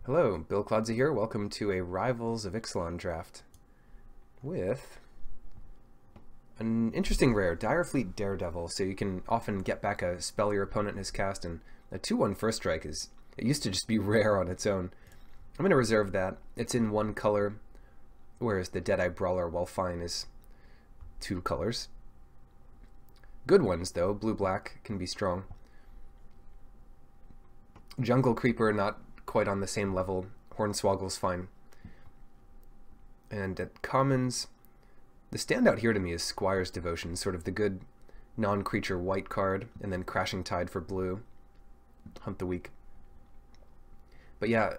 Hello, Bill Clodsey here. Welcome to a Rivals of Ixalan draft with an interesting rare, Direfleet Daredevil. So you can often get back a spell your opponent has cast, and a 2/1 first strike it used to just be rare on its own. I'm going to reserve that. It's in one color, whereas the Deadeye Brawler, while fine, is two colors. Good ones though, blue-black can be strong. Jungle Creeper, not quite on the same level. Hornswoggle's fine. And at commons, the standout here to me is Squire's Devotion, sort of the good non-creature white card, and then Crashing Tide for blue. Hunt the Weak. But yeah,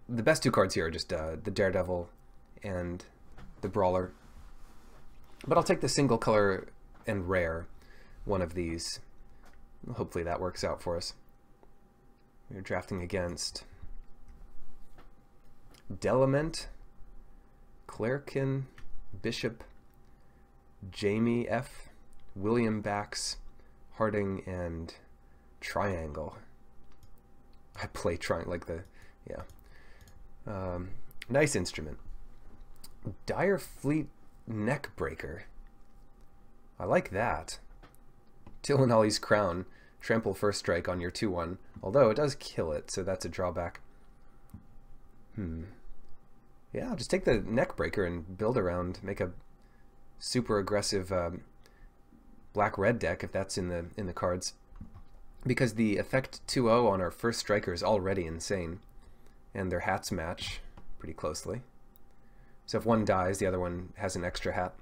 the best two cards here are just the Daredevil and the Brawler. But I'll take the single color and rare one of these. Hopefully that works out for us. We're drafting against Delament, Clairkin, Bishop, Jamie F, William Bax, Harding, and Triangle. I play Triangle like the, yeah. Nice instrument. Direfleet Neckbreaker. I like that. Tillinolly's Crown. Trample first strike on your 2/1, although it does kill it, so that's a drawback. Yeah, I'll just take the Neckbreaker and build around, make a super aggressive black-red deck if that's in the cards, because the effect 2/0 on our first striker is already insane, and their hats match pretty closely. So if one dies, the other one has an extra hat.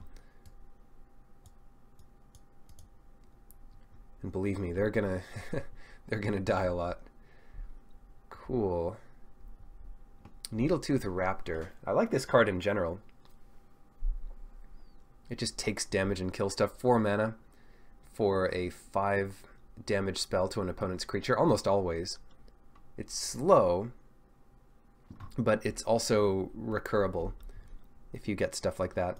And believe me, they're gonna they're gonna die a lot. Cool. Needletooth Raptor. I like this card in general. It just takes damage and kills stuff. 4 mana for a 5 damage spell to an opponent's creature, almost always. It's slow, but it's also recurable if you get stuff like that.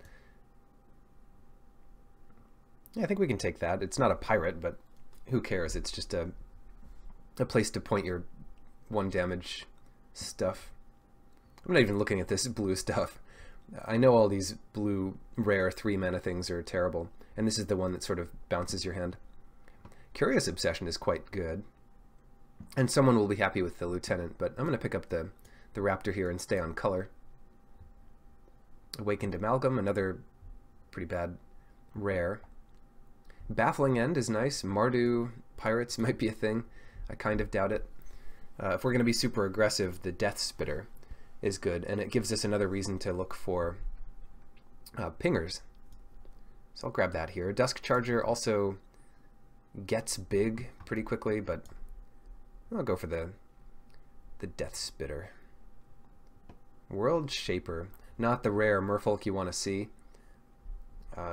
Yeah, I think we can take that. It's not a pirate, but who cares? It's just a place to point your 1 damage stuff. I'm not even looking at this blue stuff. I know all these blue rare 3 mana things are terrible, and this is the one that sort of bounces your hand. Curious Obsession is quite good, and someone will be happy with the Lieutenant, but I'm going to pick up the Raptor here and stay on color. Awakened Amalgam, another pretty bad rare. Baffling End is nice. Mardu Pirates might be a thing. I kind of doubt it. If we're going to be super aggressive, the Death Spitter is good, and it gives us another reason to look for pingers. So I'll grab that here. Dusk Charger also gets big pretty quickly, but I'll go for the Death Spitter. World Shaper, not the rare merfolk you want to see.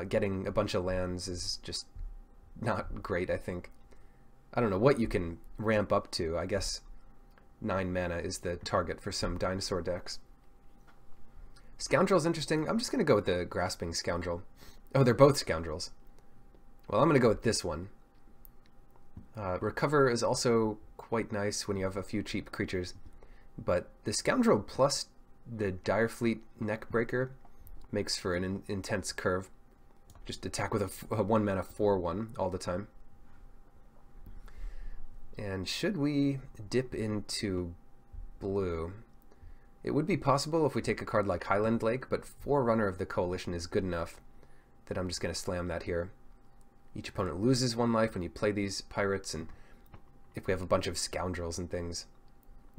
Getting a bunch of lands is just not great, I think. I don't know what you can ramp up to. I guess 9 mana is the target for some dinosaur decks. Scoundrel's interesting. I'm just going to go with the Grasping Scoundrel. Oh, they're both Scoundrels. Well, I'm going to go with this one. Recover is also quite nice when you have a few cheap creatures, but the Scoundrel plus the Direfleet Neckbreaker makes for an intense curve. Just attack with a 1 mana 4/1 all the time. And should we dip into blue? It would be possible if we take a card like Highland Lake, but Forerunner of the Coalition is good enough that I'm just going to slam that here. Each opponent loses 1 life when you play these pirates, and if we have a bunch of scoundrels and things,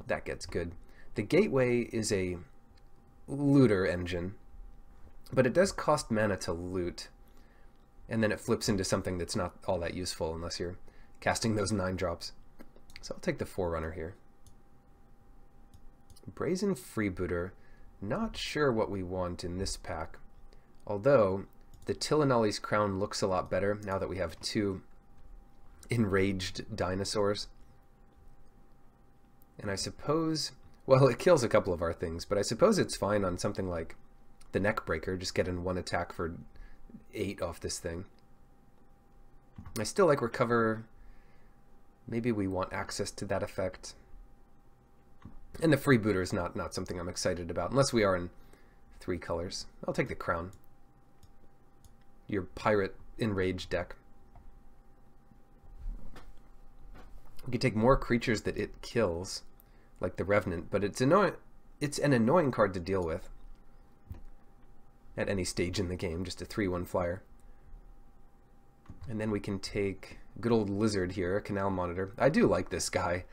that gets good. The Gateway is a looter engine, but it does cost mana to loot, and then it flips into something that's not all that useful unless you're casting those 9 drops. So I'll take the Forerunner here. Brazen Freebooter, not sure what we want in this pack, although the Tillinolly's Crown looks a lot better now that we have 2 enraged dinosaurs. And I suppose, well, it kills a couple of our things, but I suppose it's fine on something like the Neckbreaker, just getting 1 attack for 8 off this thing. I still like Recover. Maybe we want access to that effect. And the freebooter is not something I'm excited about, unless we are in 3 colors. I'll take the crown. Your pirate enraged deck. We could take more creatures that it kills, like the Revenant, but it's annoying. It's an annoying card to deal with at any stage in the game, just a 3/1 flyer. And then we can take good old Lizard here, a Canal Monitor. I do like this guy.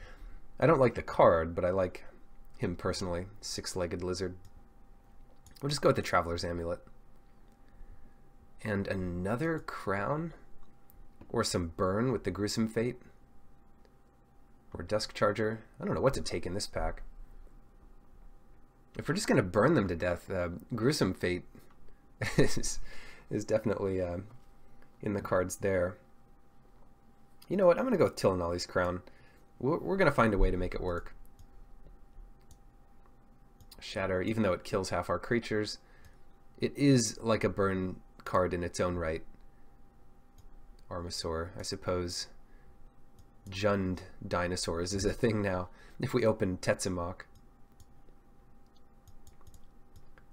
I don't like the card, but I like him personally. 6-legged lizard. We'll just go with the Traveler's Amulet. And another crown? Or some burn with the Gruesome Fate? Or Dusk Charger? I don't know what to take in this pack. If we're just going to burn them to death, Gruesome Fate is definitely in the cards there. You know what? I'm going to go with Tillinolly's Crown. We're going to find a way to make it work. Shatter, even though it kills half our creatures, it is like a burn card in its own right. Armasaur, I suppose. Jund dinosaurs is a thing now, if we open Tetzimok.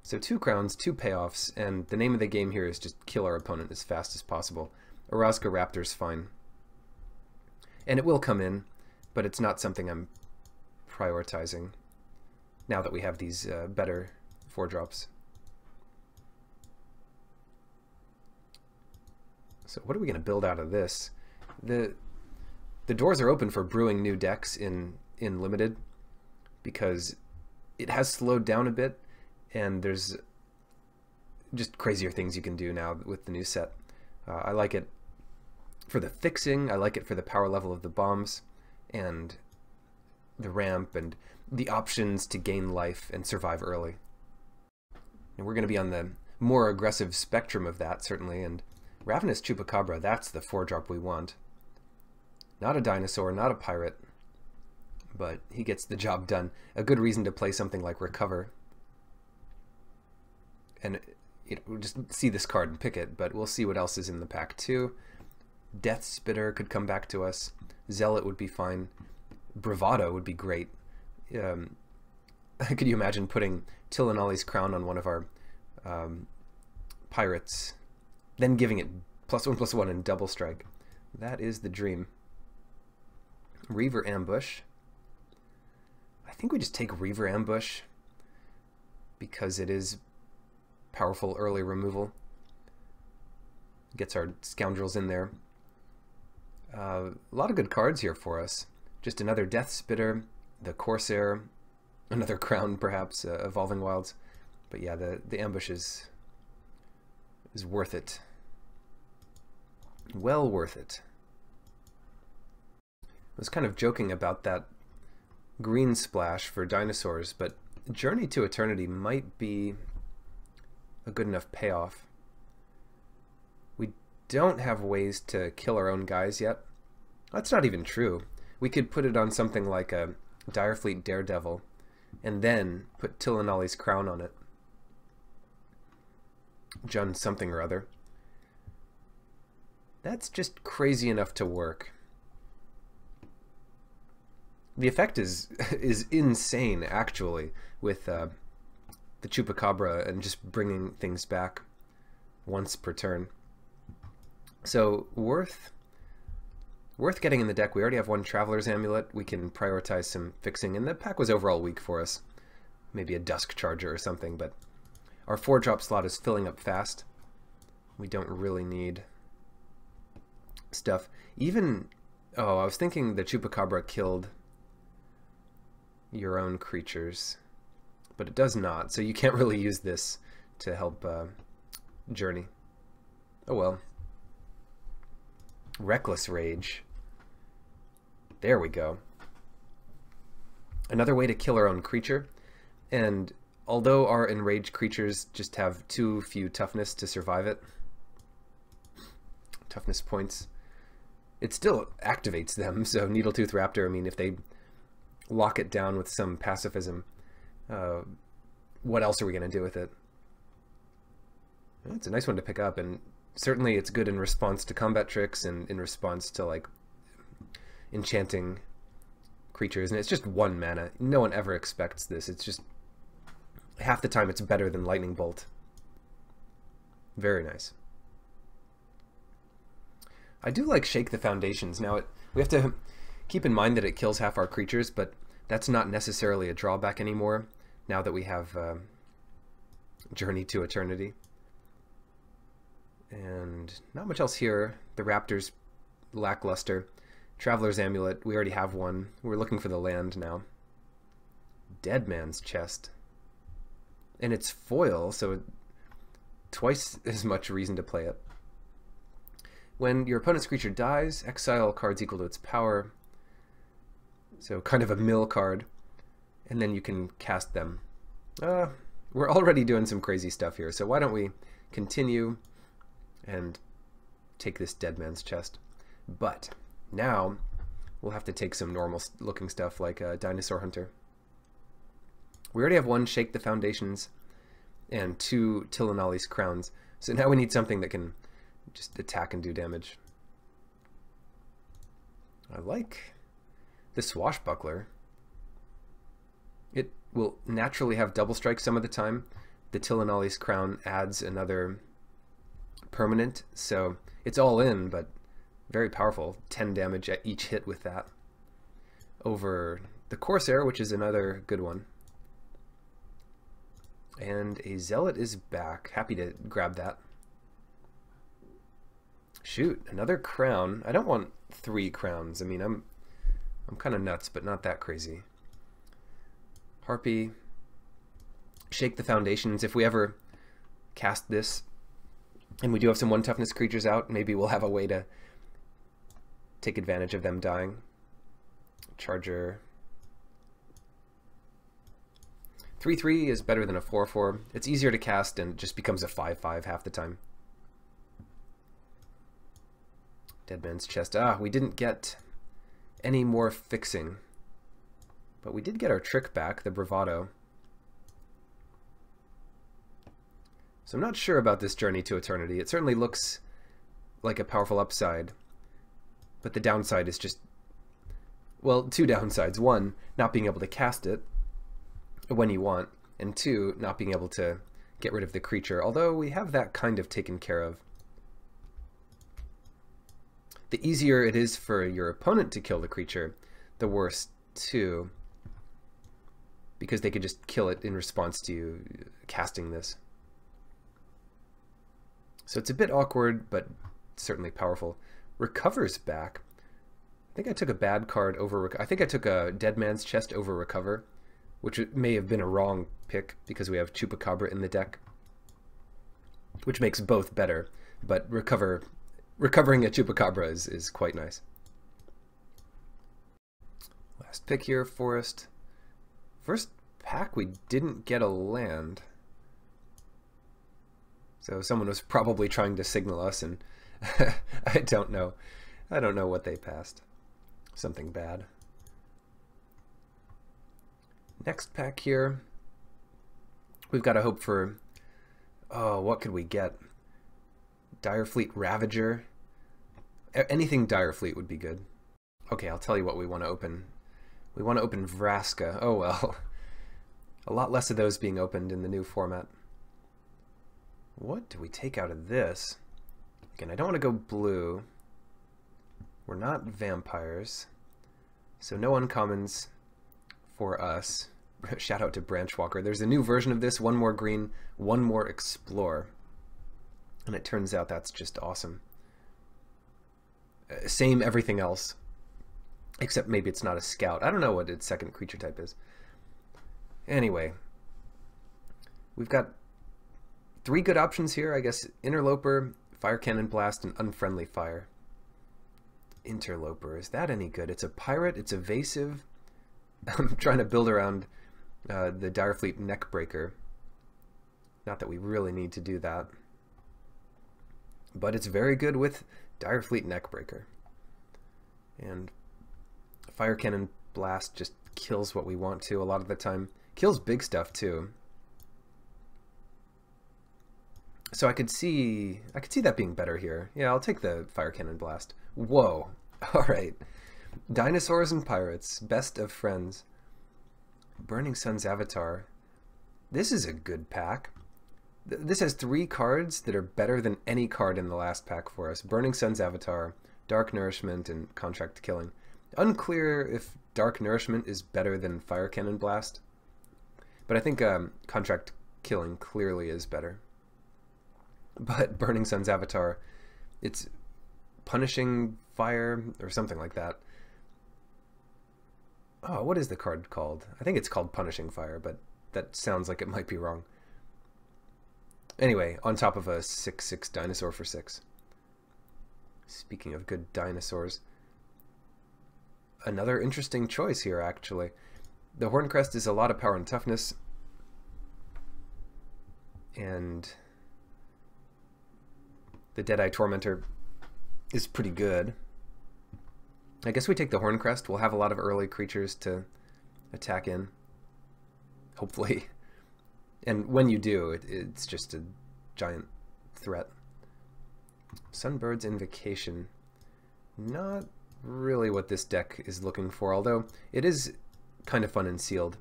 So 2 crowns, 2 payoffs, and the name of the game here is just kill our opponent as fast as possible. Orazca Raptor's fine. And it will come in, but it's not something I'm prioritizing now that we have these better 4-drops. So what are we going to build out of this? The doors are open for brewing new decks in Limited, because it has slowed down a bit, and there's just crazier things you can do now with the new set. I like it for the fixing, I like it for the power level of the bombs, and the ramp, and the options to gain life and survive early. And we're going to be on the more aggressive spectrum of that, certainly, and Ravenous Chupacabra, that's the 4-drop we want. Not a dinosaur, not a pirate, but he gets the job done. A good reason to play something like Recover. And we'll just see this card and pick it, but we'll see what else is in the pack too. Death Spitter could come back to us. Zealot would be fine. Bravado would be great. Could you imagine putting Tillinolly's Crown on one of our pirates, then giving it +1/+1 and double strike? That is the dream. Reaver Ambush. I think we just take Reaver Ambush because it is powerful early removal. Gets our scoundrels in there. A lot of good cards here for us. Just another Death Spitter, the Corsair, another Crown perhaps, Evolving Wilds. But yeah, the ambush is worth it. Well worth it. I was kind of joking about that green splash for dinosaurs, but Journey to Eternity might be a good enough payoff. We don't have ways to kill our own guys yet. That's not even true. We could put it on something like a Direfleet Daredevil, and then put Tillinolly's Crown on it. Jund something or other. That's just crazy enough to work. The effect is insane, actually, with the Chupacabra and just bringing things back once per turn. So worth getting in the deck. We already have one Traveler's Amulet. We can prioritize some fixing, and the pack was overall weak for us. Maybe a Dusk Charger or something, but our 4-drop slot is filling up fast. We don't really need stuff. Even, oh, I was thinking the Chupacabra killed your own creatures, but it does not, so you can't really use this to help Journey. Oh well. Reckless Rage. There we go. Another way to kill our own creature, and although our enraged creatures just have too few toughness to survive it, toughness points, it still activates them. So Needletooth Raptor, I mean, if they lock it down with some pacifism, what else are we going to do with it? It's a nice one to pick up, and certainly it's good in response to combat tricks and in response to like enchanting creatures, and it's just 1 mana. No one ever expects this. It's just half the time it's better than Lightning Bolt. Very nice. I do like Shake the Foundations. Now, we have to keep in mind that it kills half our creatures, but that's not necessarily a drawback anymore now that we have Journey to Eternity. And not much else here. The Raptor's lackluster. Traveler's Amulet, we already have one. We're looking for the land now. Dead Man's Chest. And it's foil, so twice as much reason to play it. When your opponent's creature dies, exile cards equal to its power. So kind of a mill card. And then you can cast them. We're already doing some crazy stuff here, so why don't we continue and take this Dead Man's Chest. But now we'll have to take some normal looking stuff like a Dinosaur Hunter. We already have 1 Shake the Foundations and 2 Tillinolly's Crowns, so now we need something that can just attack and do damage. I like the Swashbuckler. It will naturally have double strike some of the time. The Tillinolly's Crown adds another permanent, so it's all in, but very powerful. 10 damage at each hit with that. Over the Corsair, which is another good one. And a Zealot is back. Happy to grab that. Shoot, another crown. I don't want 3 crowns. I mean, I'm kind of nuts, but not that crazy. Harpy. Shake the Foundations. If we ever cast this, and we do have some 1 toughness creatures out, maybe we'll have a way to take advantage of them dying. Charger. 3/3 is better than a 4/4. It's easier to cast and just becomes a 5/5 half the time. Dead Man's Chest. We didn't get any more fixing. But we did get our trick back, the Bravado. So I'm not sure about this Journey to Eternity. It certainly looks like a powerful upside. But the downside is just, well, 2 downsides. 1, not being able to cast it when you want. And 2, not being able to get rid of the creature. Although we have that kind of taken care of. The easier it is for your opponent to kill the creature, the worse too. Because they could just kill it in response to you casting this. So it's a bit awkward, but certainly powerful. Recover's back. I think I took a bad card over... I think I took a Dead Man's Chest over Recover, which may have been a wrong pick because we have Chupacabra in the deck, which makes both better, but recovering a Chupacabra is quite nice. Last pick here, Forest. First pack, we didn't get a land. So someone was probably trying to signal us, and I don't know. I don't know what they passed. Something bad. Next pack here. We've got to hope for... Oh, what could we get? Direfleet Ravager. Anything Direfleet would be good. Okay, I'll tell you what we want to open. We want to open Vraska. Oh well. A lot less of those being opened in the new format. What do we take out of this? Again, I don't want to go blue. We're not vampires. So no uncommons for us. Shout out to Branchwalker. There's a new version of this. 1 more green, 1 more explore. And it turns out that's just awesome. Same everything else. Except maybe it's not a scout. I don't know what its second creature type is. Anyway. We've got 3 good options here, I guess. Interloper, Fire Cannon Blast, and Unfriendly Fire. Interloper, is that any good? It's a pirate, it's evasive. I'm trying to build around the Direfleet Neckbreaker. Not that we really need to do that. But it's very good with Direfleet Neckbreaker. And Fire Cannon Blast just kills what we want to a lot of the time. Kills big stuff too. So I could see that being better here. Yeah, I'll take the Fire Cannon Blast. Whoa. All right. Dinosaurs and pirates, best of friends. Burning Sun's Avatar. This is a good pack. This has 3 cards that are better than any card in the last pack for us. Burning Sun's Avatar, Dark Nourishment, and Contract Killing. Unclear if Dark Nourishment is better than Fire Cannon Blast, but I think Contract Killing clearly is better. But Burning Sun's Avatar, it's Punishing Fire or something like that. Oh, what is the card called? I think it's called Punishing Fire, but that sounds like it might be wrong. Anyway, on top of a 6/6 dinosaur for 6. Speaking of good dinosaurs, another interesting choice here, actually. The Horncrest is a lot of power and toughness, and the Deadeye Tormentor is pretty good. I guess we take the Horncrest. We'll have a lot of early creatures to attack in, hopefully. And when you do, it's just a giant threat. Sunbird's Invocation. Not really what this deck is looking for, although it is kind of fun and sealed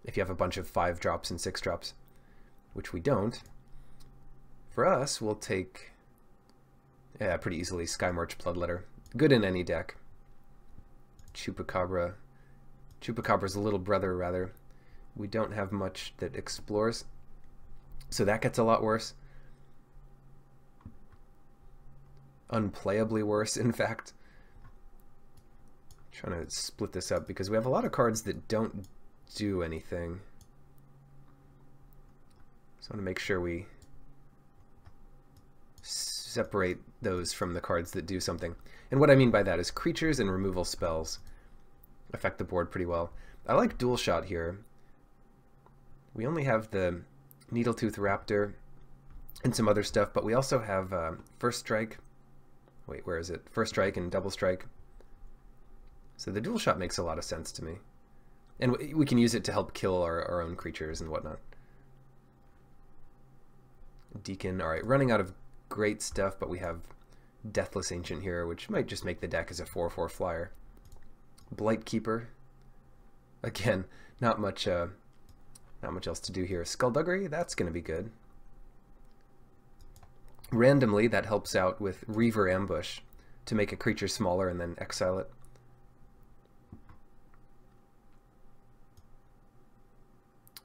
if you have a bunch of 5-drops and 6-drops, which we don't. For us, we'll take pretty easily Skymarch Bloodletter. Good in any deck. Chupacabra. Chupacabra's little brother, rather. We don't have much that explores, so that gets a lot worse. Unplayably worse, in fact. Trying to split this up because we have a lot of cards that don't do anything. So I want to make sure we separate those from the cards that do something. And what I mean by that is creatures and removal spells affect the board pretty well. I like Dual Shot here. We only have the Needletooth Raptor and some other stuff, but we also have First Strike. Wait, where is it? First Strike and Double Strike. So the Dual Shot makes a lot of sense to me. And we can use it to help kill our own creatures and whatnot. Deacon, alright, running out of great stuff, but we have Deathless Ancient here, which might just make the deck as a 4/4 flyer. Blightkeeper. Again, not much else to do here. Skullduggery, that's going to be good. Randomly, that helps out with Reaver Ambush to make a creature smaller and then exile it.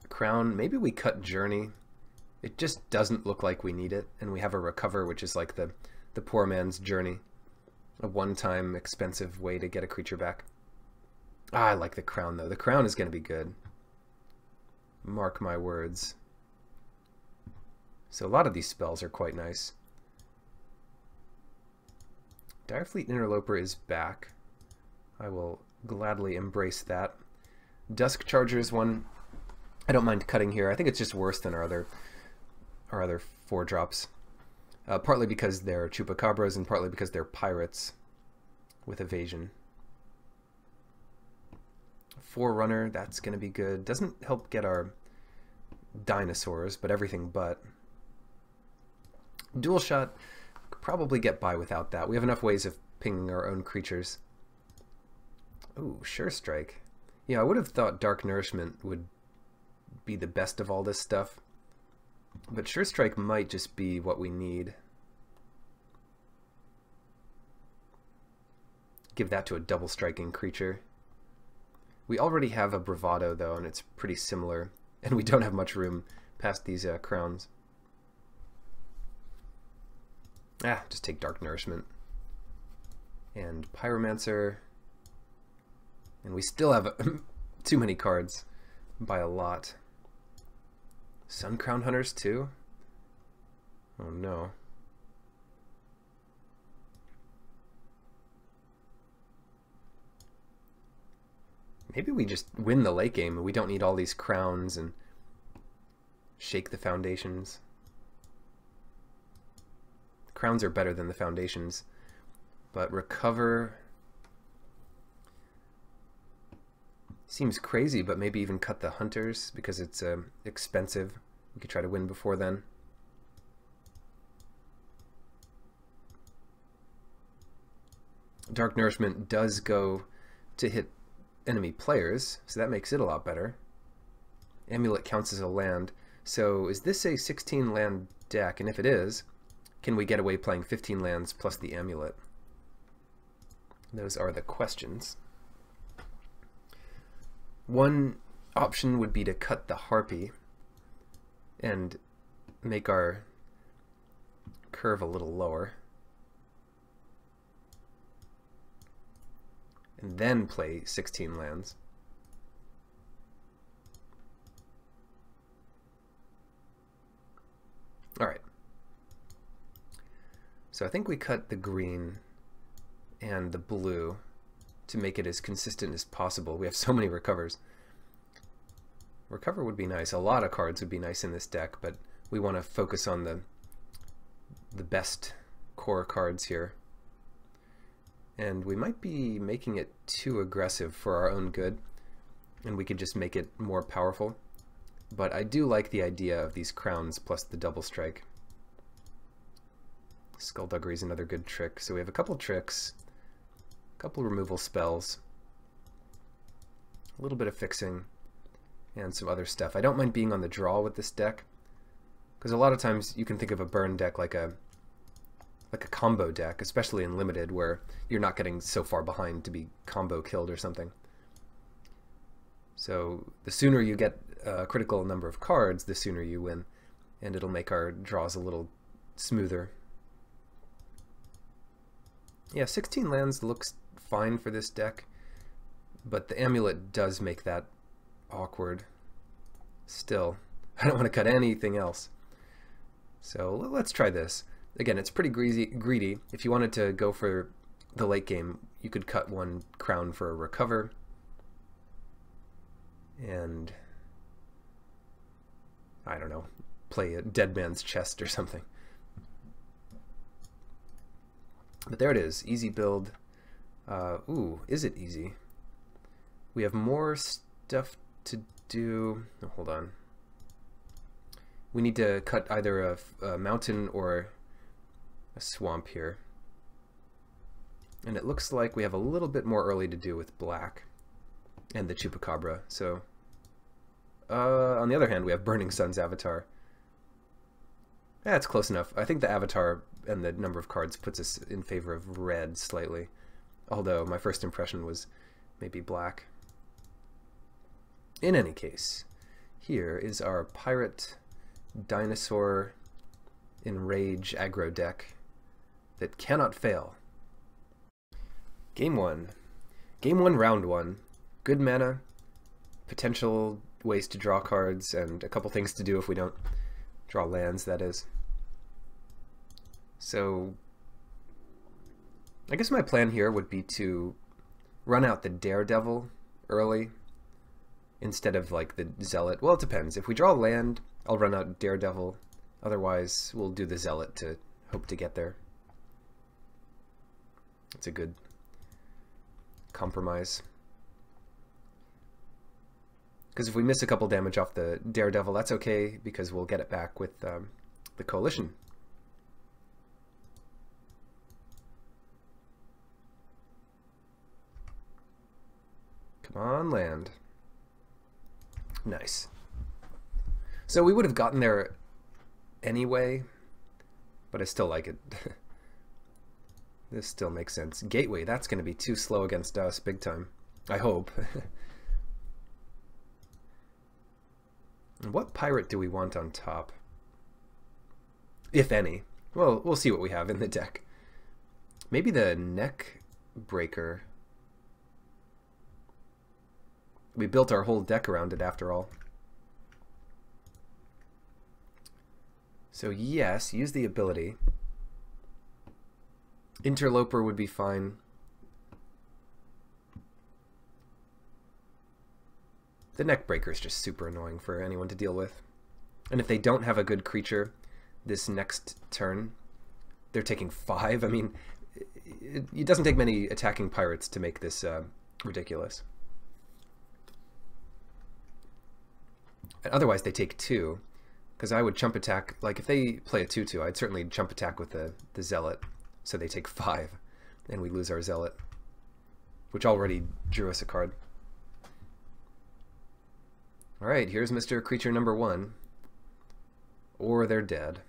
Crown, maybe we cut Journey. It just doesn't look like we need it, and we have a Recover, which is like the poor man's Journey. A one-time expensive way to get a creature back. I like the Crown, though. The Crown is going to be good. Mark my words. So a lot of these spells are quite nice. Direfleet Interloper is back. I will gladly embrace that. Dusk Charger is one I don't mind cutting here. I think it's just worse than our other 4-drops. Partly because they're Chupacabras and partly because they're pirates with evasion. Forerunner, that's going to be good. Doesn't help get our dinosaurs, but everything but. Dual Shot, could probably get by without that. We have enough ways of pinging our own creatures. Ooh, Sure Strike. Yeah, I would have thought Dark Nourishment would be the best of all this stuff, but Sure Strike might just be what we need. Give that to a double striking creature. We already have a Bravado, though, and it's pretty similar, and we don't have much room past these crowns. Just take Dark Nourishment. And Pyromancer. And we still have too many cards by a lot. Suncrown Hunters, too? Oh, no. Maybe we just win the late game and we don't need all these crowns and shake the foundations. Crowns are better than the foundations, but Recover seems crazy, but maybe even cut the Hunters because it's expensive. We could try to win before then. Dark Nourishment does go to hit enemy players, so that makes it a lot better. Amulet counts as a land. So is this a 16 land deck? And if it is, can we get away playing 15 lands plus the amulet? Those are the questions. One option would be to cut the Harpy and make our curve a little lower. And then play 16 lands. Alright. So I think we cut the green and the blue to make it as consistent as possible. We have so many recovers. Recover would be nice. A lot of cards would be nice in this deck, but we want to focus on the best core cards here. And we might be making it too aggressive for our own good, and we could just make it more powerful. But I do like the idea of these crowns plus the double strike. Skullduggery is another good trick. So we have a couple tricks, a couple removal spells, a little bit of fixing, and some other stuff. I don't mind being on the draw with this deck, because a lot of times you can think of a burn deck like a combo deck, especially in Limited, where you're not getting so far behind to be combo killed or something. So the sooner you get a critical number of cards, the sooner you win, and it'll make our draws a little smoother. Yeah, 16 lands looks fine for this deck, but the amulet does make that awkward. Still, I don't want to cut anything else. So let's try this. Again, it's pretty greedy. If you wanted to go for the late game, you could cut one crown for a recover. And I don't know, play a Dead Man's Chest or something. But there it is, easy build. Ooh, is it easy? We have more stuff to do. Oh, hold on. We need to cut either a mountain or a swamp here. And it looks like we have a little bit more early to do with black and the Chupacabra. So, on the other hand, we have Burning Sun's Avatar. That's close enough. I think the Avatar and the number of cards puts us in favor of red slightly. Although my first impression was maybe black. In any case, here is our Pirate Dinosaur Enrage aggro deck that cannot fail. Game 1. Game 1, round 1. Good mana, potential ways to draw cards, and a couple things to do if we don't draw lands, that is. So I guess my plan here would be to run out the Daredevil early instead of like the Zealot. Well, it depends. If we draw land, I'll run out Daredevil. Otherwise, we'll do the Zealot to hope to get there. It's a good compromise. Because if we miss a couple damage off the Daredevil, that's okay, because we'll get it back with the Coalition. Come on, land. Nice. So we would have gotten there anyway, but I still like it. This still makes sense. Gateway, that's going to be too slow against us, big time. I hope. And what pirate do we want on top? If any. Well, we'll see what we have in the deck. Maybe the Neck Breaker. We built our whole deck around it after all. So yes, use the ability. Interloper would be fine. The Neckbreaker is just super annoying for anyone to deal with. And if they don't have a good creature this next turn, they're taking 5. I mean, it doesn't take many attacking pirates to make this ridiculous. And otherwise they take 2, because I would chump attack, like if they play a 2-2, I'd certainly jump attack with the Zealot, so they take 5. and we lose our Zealot, which already drew us a card. Alright, here's Mr. Creature number 1. Or they're dead.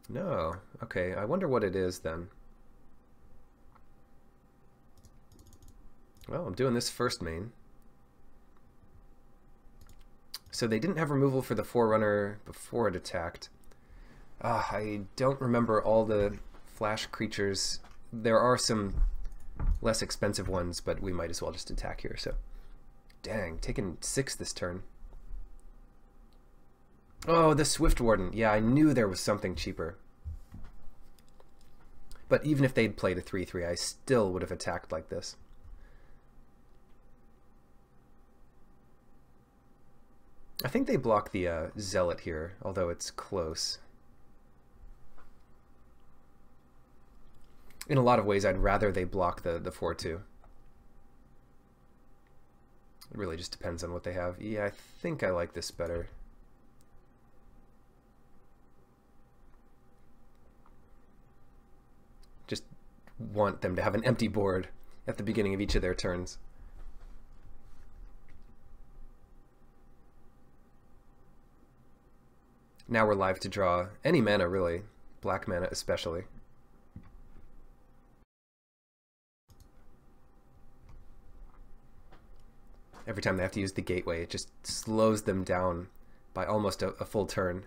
No. Okay, I wonder what it is then. Well, I'm doing this first main. So they didn't have removal for the Forerunner before it attacked. I don't remember all the flash creatures. There are some less expensive ones, but we might as well just attack here. So, dang, taking 6 this turn. Oh, the Swift Warden. Yeah, I knew there was something cheaper. But even if they'd played a 3/3, I still would have attacked like this. I think they block the Zealot here, although it's close. In a lot of ways, I'd rather they block the 4/2. It really just depends on what they have. Yeah, I think I like this better. Just want them to have an empty board at the beginning of each of their turns. Now we're live to draw any mana, really. Black mana especially. Every time they have to use the gateway, it just slows them down by almost a full turn.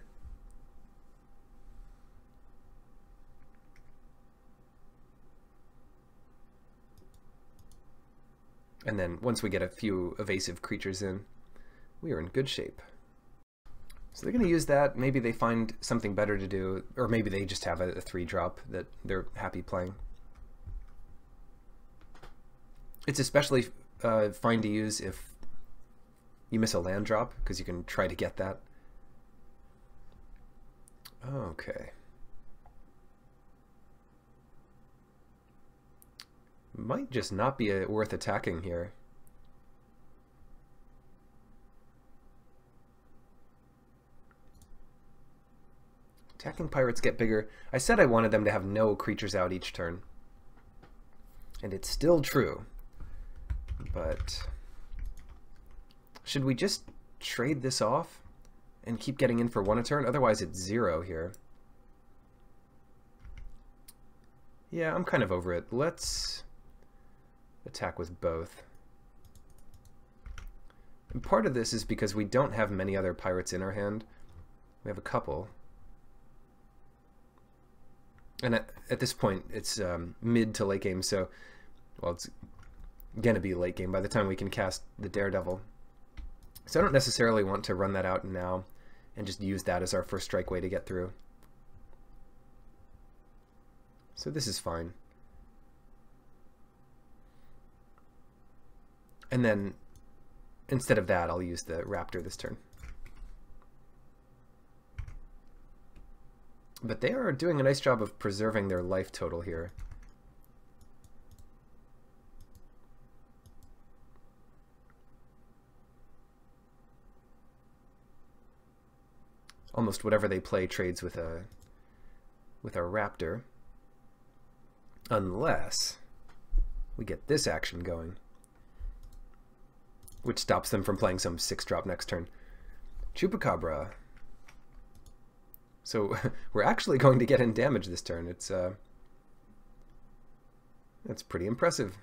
And then once we get a few evasive creatures in, we are in good shape. So they're going to use that. Maybe they find something better to do, or maybe they just have a 3-drop that they're happy playing. It's especially fine to use if you miss a land drop, because you can try to get that. Okay. Might just not be worth attacking here. Attacking pirates get bigger. I said I wanted them to have no creatures out each turn. And it's still true. But should we just trade this off and keep getting in for 1 a turn? Otherwise it's 0 here. Yeah, I'm kind of over it. Let's attack with both. And part of this is because we don't have many other pirates in our hand. We have a couple. And at this point, it's mid to late game, so, well, it's going to be late game by the time we can cast the Daredevil. So I don't necessarily want to run that out now and just use that as our first strike way to get through. So this is fine. And then, instead of that, I'll use the Raptor this turn. But they are doing a nice job of preserving their life total here. Almost whatever they play trades with a Raptor. Unless we get this action going, which stops them from playing some 6-drop next turn. Chupacabra. So we're actually going to get in damage this turn. It's that's pretty impressive.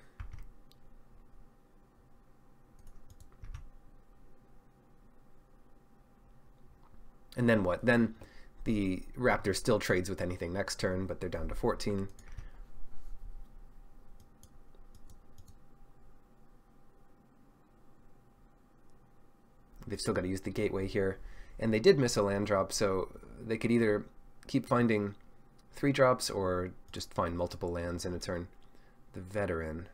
And then what? Then the Raptor still trades with anything next turn, but they're down to 14. They've still got to use the gateway here. And they did miss a land drop, so they could either keep finding 3-drops or just find multiple lands in a turn. The Veteran.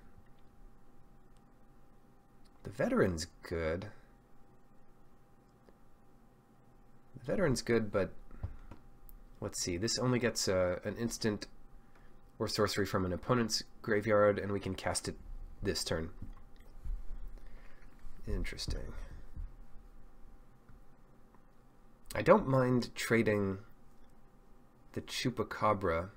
The Veteran's good. The Veteran's good, but let's see. This only gets an instant or sorcery from an opponent's graveyard, and we can cast it this turn. Interesting. I don't mind trading the Chupacabra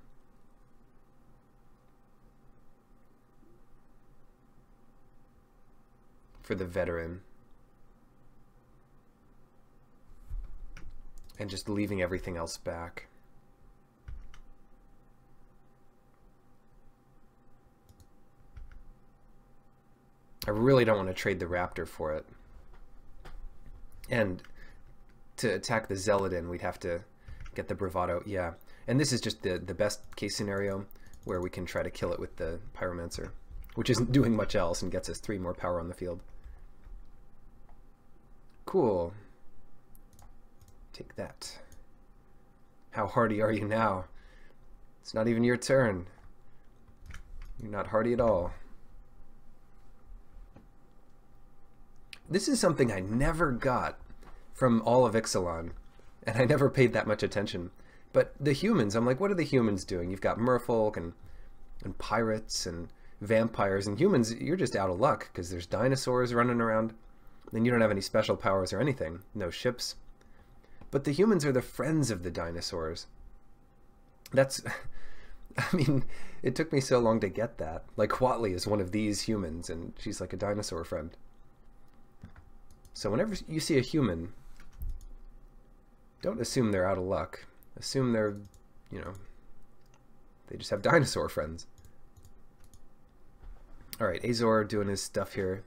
for the veteran. And just leaving everything else back. I really don't want to trade the raptor for it. And to attack the Zealodin, we'd have to get the bravado. Yeah, and this is just the best case scenario where we can try to kill it with the pyromancer, which isn't doing much else and gets us 3 more power on the field. Cool. Take that. How hardy are you now? It's not even your turn. You're not hardy at all. This is something I never got from all of Ixalan, and I never paid that much attention. But the humans, I'm like, what are the humans doing? You've got merfolk and pirates and vampires, and humans, you're just out of luck because there's dinosaurs running around, and you don't have any special powers or anything. No ships. But the humans are the friends of the dinosaurs. That's... I mean, it took me so long to get that. Like, Huatli is one of these humans, and she's like a dinosaur friend. So whenever you see a human, don't assume they're out of luck. Assume they're, you know, they just have dinosaur friends. Alright, Azor doing his stuff here.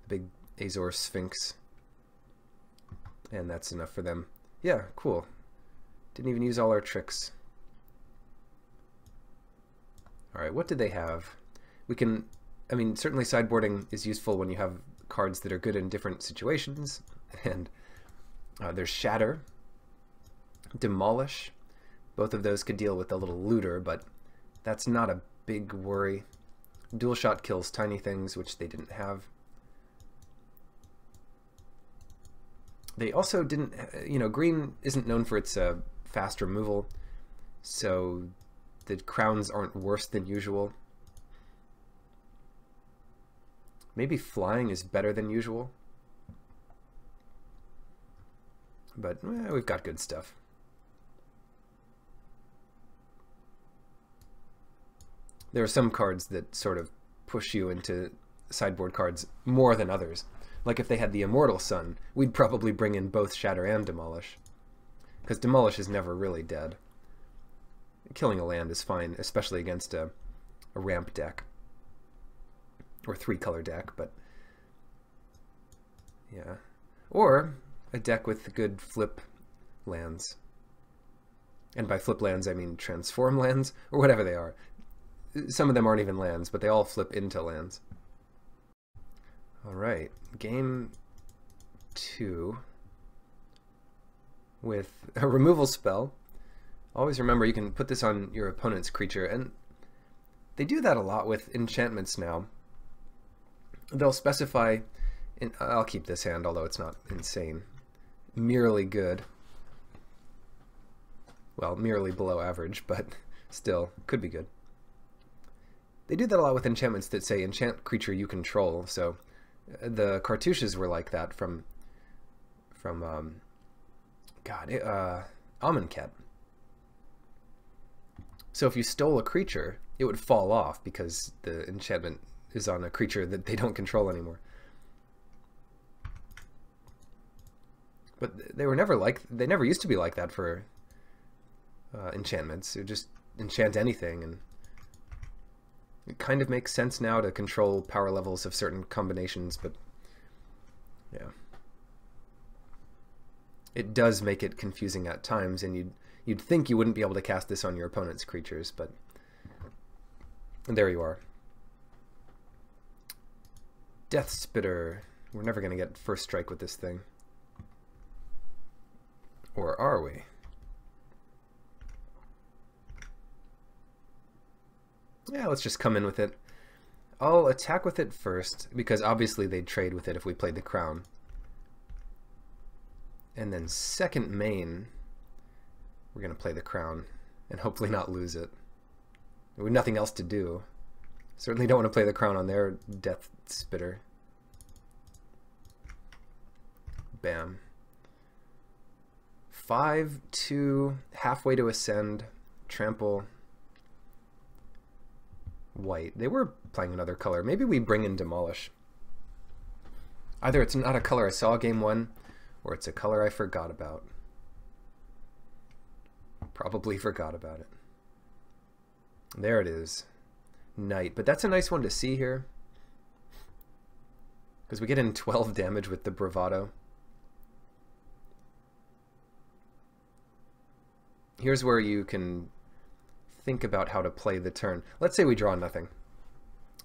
The big Azor Sphinx. And that's enough for them. Yeah, cool. Didn't even use all our tricks. Alright, what did they have? We can, I mean, certainly sideboarding is useful when you have cards that are good in different situations. And there's Shatter, Demolish. Both of those could deal with a little looter, but that's not a big worry. Dual Shot kills tiny things, which they didn't have. They also didn't, you know, green isn't known for its fast removal, so the crowns aren't worse than usual. Maybe flying is better than usual. But we've got good stuff. There are some cards that sort of push you into sideboard cards more than others. Like if they had the Immortal Sun, we'd probably bring in both Shatter and Demolish. Because Demolish is never really dead. Killing a land is fine, especially against a ramp deck. Or 3-color deck, but yeah. Or a deck with good flip lands. And by flip lands, I mean transform lands, or whatever they are. Some of them aren't even lands, but they all flip into lands. Alright, game 2 with a removal spell. Always remember you can put this on your opponent's creature, and they do that a lot with enchantments now. They'll specify, I'll keep this hand, although it's not insane, merely good. Well, merely below average, but still, could be good. They do that a lot with enchantments that say enchant creature you control, so the cartouches were like that from Amonkhet. So if you stole a creature, it would fall off because the enchantment is on a creature that they don't control anymore. But they were never like, they never used to be like that for enchantments. You just enchant anything, and it kind of makes sense now to control power levels of certain combinations, but yeah. It does make it confusing at times, and you'd think you wouldn't be able to cast this on your opponent's creatures, but there you are. Death Spitter. We're never going to get first strike with this thing. Or are we? Yeah, let's just come in with it. I'll attack with it first, because obviously they'd trade with it if we played the crown. And then second main, we're going to play the crown, and hopefully not lose it. We have nothing else to do. Certainly don't want to play the crown on their Death Spitter. Bam. 5-2, halfway to ascend, trample, white. They were playing another color. Maybe we bring in Demolish. Either it's not a color I saw game 1, or it's a color I forgot about. Probably forgot about it. There it is. Knight. But that's a nice one to see here, because we get in 12 damage with the bravado. Here's where you can think about how to play the turn. Let's say we draw nothing.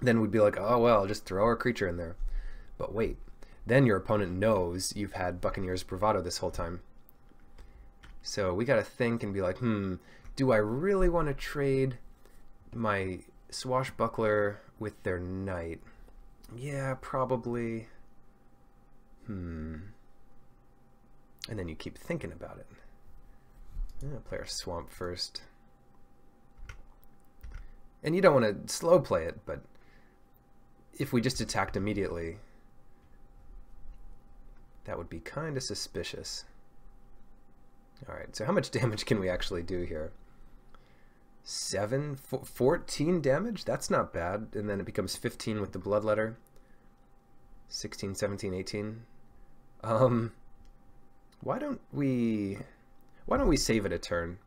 Then we'd be like, oh well, just throw our creature in there. But wait, then your opponent knows you've had Buccaneer's bravado this whole time. So we gotta think and be like, do I really want to trade my swashbuckler with their knight? Yeah, probably. And then you keep thinking about it. Play our swamp first. And you don't want to slow play it, but if we just attacked immediately, that would be kind of suspicious. Alright, so how much damage can we actually do here? 14 damage? That's not bad. And then it becomes 15 with the bloodletter. 16, 17, 18. Why don't we save it a turn?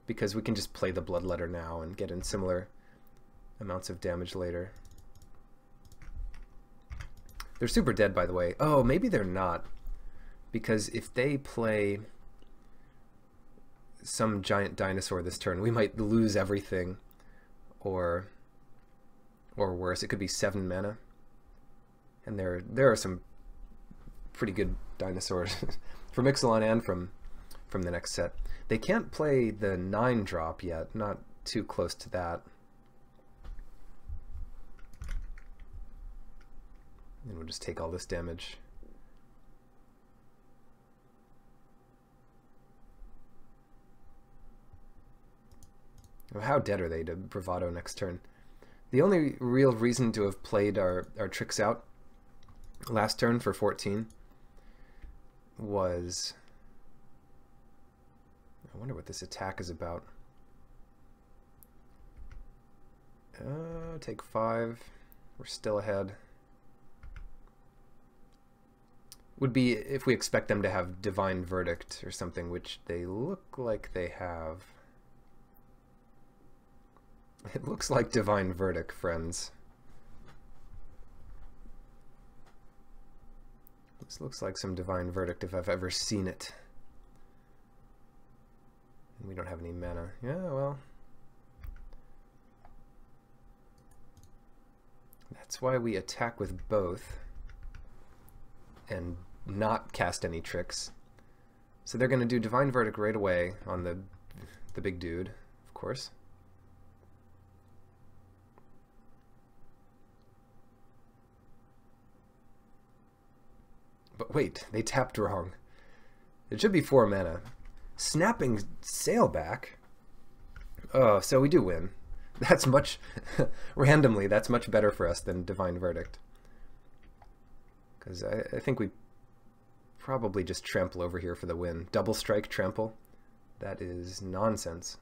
Because we can just play the bloodletter now and get in similar amounts of damage later. They're super dead, by the way. Oh, maybe they're not. Because if they play some giant dinosaur this turn, we might lose everything. Or worse, it could be 7 mana. And there are some pretty good dinosaurs from Ixalan and from the next set. They can't play the 9-drop yet, not too close to that. And we'll just take all this damage. How dead are they to bravado next turn? The only real reason to have played our tricks out last turn for 14 was... I wonder what this attack is about. Take 5. We're still ahead. Would be if we expect them to have Divine Verdict or something, which they look like they have. It looks like Divine Verdict, friends. This looks like some Divine Verdict if I've ever seen it. We don't have any mana. Yeah, well. That's why we attack with both and not cast any tricks. So they're going to do Divine Verdict right away on the big dude, of course. But wait, they tapped wrong. It should be 4 mana. Snapping Sailback. Oh, so we do win. That's much... randomly, that's much better for us than Divine Verdict. Because I think we probably just trample over here for the win. Double strike trample. That is nonsense.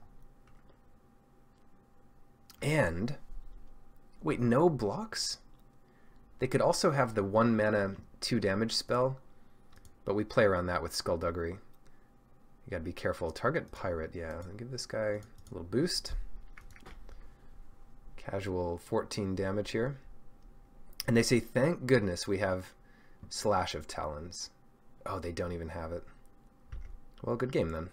And... wait, no blocks? They could also have the 1 mana 2 damage spell, but we play around that with Skullduggery. You gotta be careful. Target pirate, yeah. I'll give this guy a little boost. Casual 14 damage here. And they say, thank goodness we have Slash of Talons. Oh, they don't even have it. Well, good game then.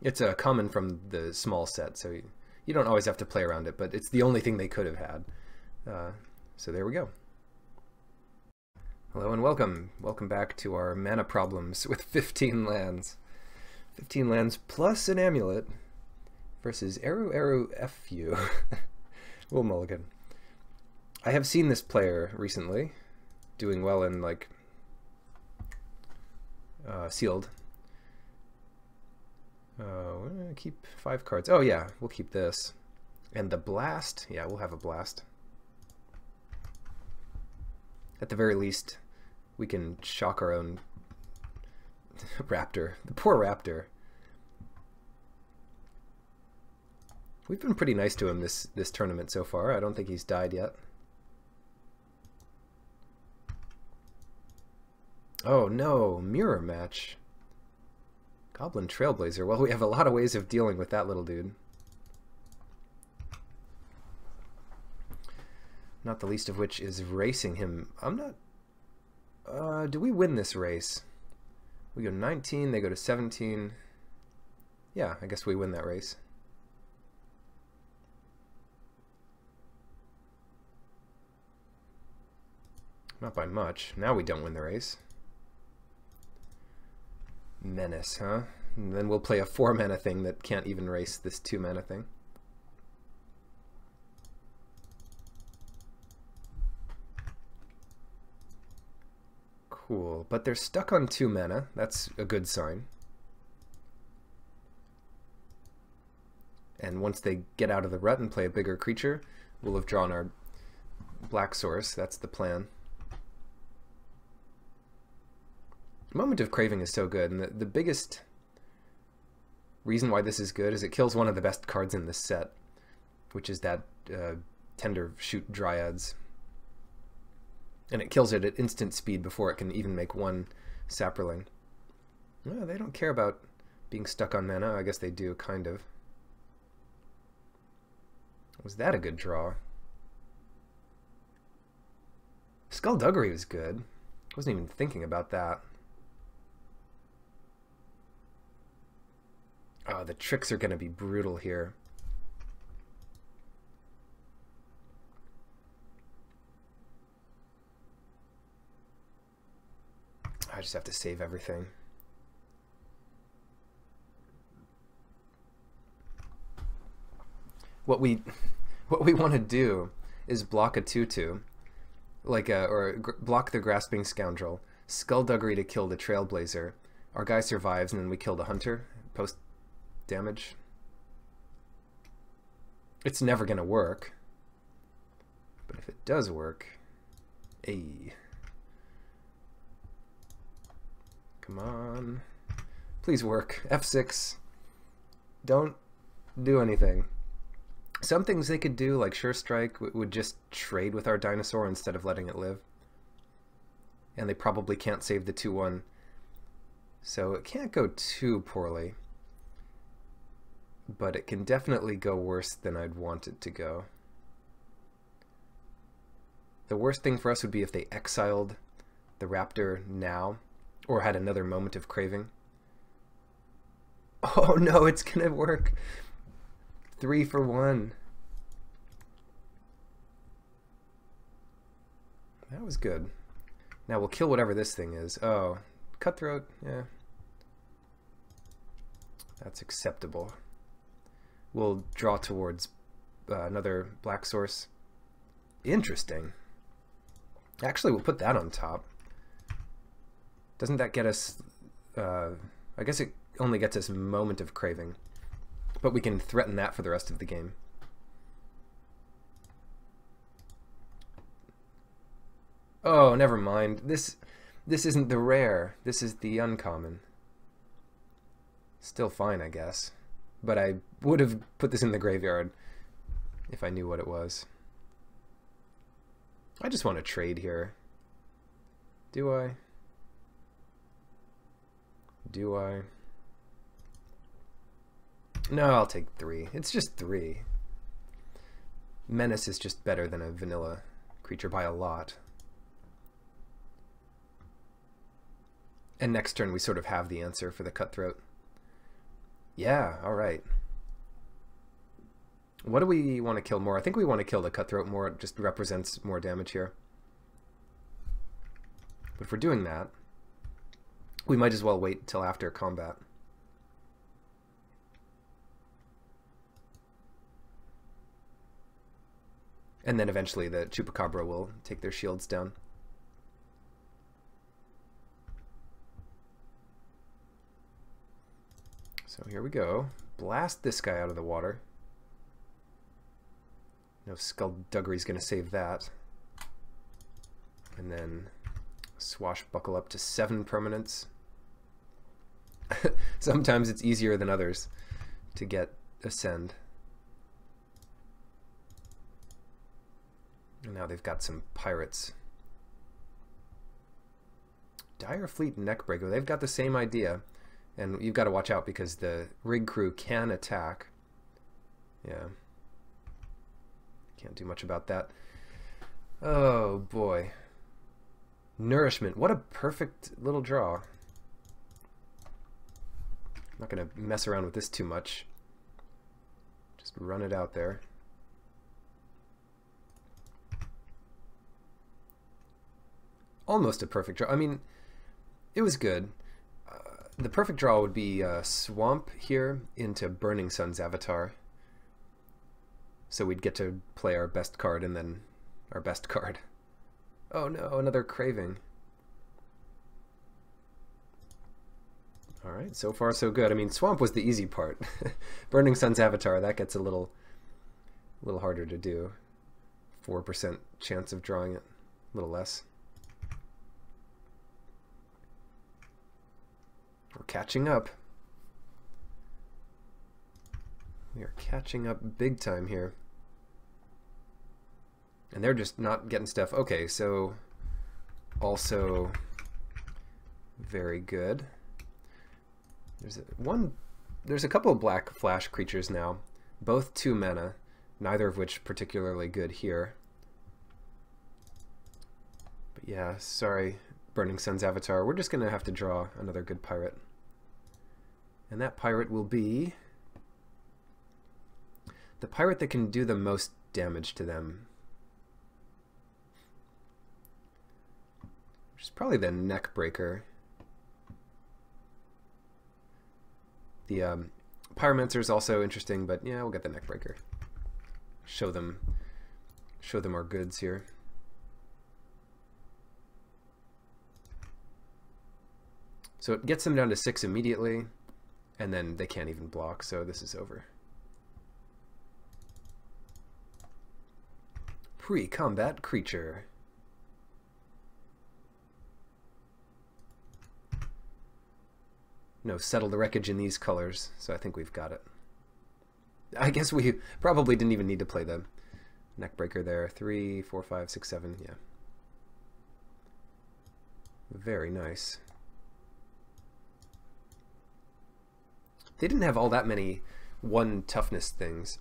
It's a common from the small set, so you don't always have to play around it, but it's the only thing they could have had. So there we go. Hello and welcome. Welcome back to our mana problems with 15 lands. 15 lands plus an amulet versus Eru FU. Will Mulligan. I have seen this player recently doing well in like sealed. We're gonna keep 5 cards. Oh yeah, we'll keep this. And the blast, yeah, we'll have a blast. At the very least, we can shock our own raptor. The poor raptor. We've been pretty nice to him this tournament so far. I don't think he's died yet. Oh no, mirror match. Goblin Trailblazer. Well, we have a lot of ways of dealing with that little dude. Not the least of which is racing him. I'm not... do we win this race? We go 19, they go to 17. Yeah, I guess we win that race. Not by much. Now we don't win the race. Menace, huh? And then we'll play a 4-mana thing that can't even race this 2-mana thing. Cool, but they're stuck on 2 mana. That's a good sign. And once they get out of the rut and play a bigger creature, we'll have drawn our black source. That's the plan. Moment of Craving is so good, and the biggest reason why this is good is it kills one of the best cards in this set, which is that Tender Shoot Dryads. And it kills it at instant speed before it can even make one Saproling. Well, they don't care about being stuck on mana. I guess they do, kind of. Was that a good draw? Skullduggery was good. Wasn't even thinking about that. Oh, the tricks are going to be brutal here. I just have to save everything. What we want to do is block a 2/2, block the Grasping Scoundrel, Skullduggery to kill the Trailblazer. Our guy survives, and then we kill the Hunter. Post damage. It's never gonna work, but if it does work, hey, come on, please work. F6. Don't do anything. Some things they could do, like Sure Strike, would just trade with our dinosaur instead of letting it live. And they probably can't save the 2/1. So it can't go too poorly. But it can definitely go worse than I'd want it to go. The worst thing for us would be if they exiled the Raptor now, or had another Moment of Craving. Oh no, it's gonna work. 3 for 1. That was good. Now we'll kill whatever this thing is. Oh, Cutthroat, yeah. That's acceptable. We'll draw towards another black source. Interesting. Actually, we'll put that on top. Doesn't that get us... I guess it only gets us Moment of Craving. But we can threaten that for the rest of the game. Oh, never mind. This isn't the rare. This is the uncommon. Still fine, I guess. But I would have put this in the graveyard if I knew what it was. I just want to trade here. Do I? Do I? No, I'll take 3. It's just 3. Menace is just better than a vanilla creature by a lot. And next turn we sort of have the answer for the Cutthroat. Yeah, alright. What do we want to kill more? I think we want to kill the Cutthroat more. It just represents more damage here. But if we're doing that, we might as well wait till after combat. And then eventually the Chupacabra will take their shields down. So here we go. Blast this guy out of the water. No Skullduggery's going to save that. And then swashbuckle up to 7 permanents. Sometimes it's easier than others to get Ascend. And now they've got some pirates. Dire Fleet Neckbreaker. They've got the same idea. And you've got to watch out because the rig crew can attack. Yeah. Can't do much about that. Oh, boy. Nourishment. What a perfect little draw. Not going to mess around with this too much. Just run it out there. Almost a perfect draw. I mean, it was good. The perfect draw would be Swamp here into Burning Sun's Avatar. So we'd get to play our best card and then our best card. Oh no, another Craving. Alright, so far so good. I mean, Swamp was the easy part. Burning Sun's Avatar, that gets a little harder to do. 4% chance of drawing it. A little less. We're catching up. We are catching up big time here. And they're just not getting stuff. Okay, so also very good. There's a couple of black flash creatures now, both 2 mana, neither of which particularly good here. But yeah, sorry, Burning Sun's Avatar. We're just gonna have to draw another good pirate. And that pirate will be the pirate that can do the most damage to them. Which is probably the Neckbreaker. The Pyromancer is also interesting, but yeah, we'll get the Neckbreaker. Show them our goods here. So it gets them down to 6 immediately, and then they can't even block, so this is over. Pre-combat creature. No, settle the wreckage in these colors, so I think we've got it. I guess we probably didn't even need to play the Neckbreaker there. 3, 4, 5, 6, 7, yeah. Very nice. They didn't have all that many 1 toughness things.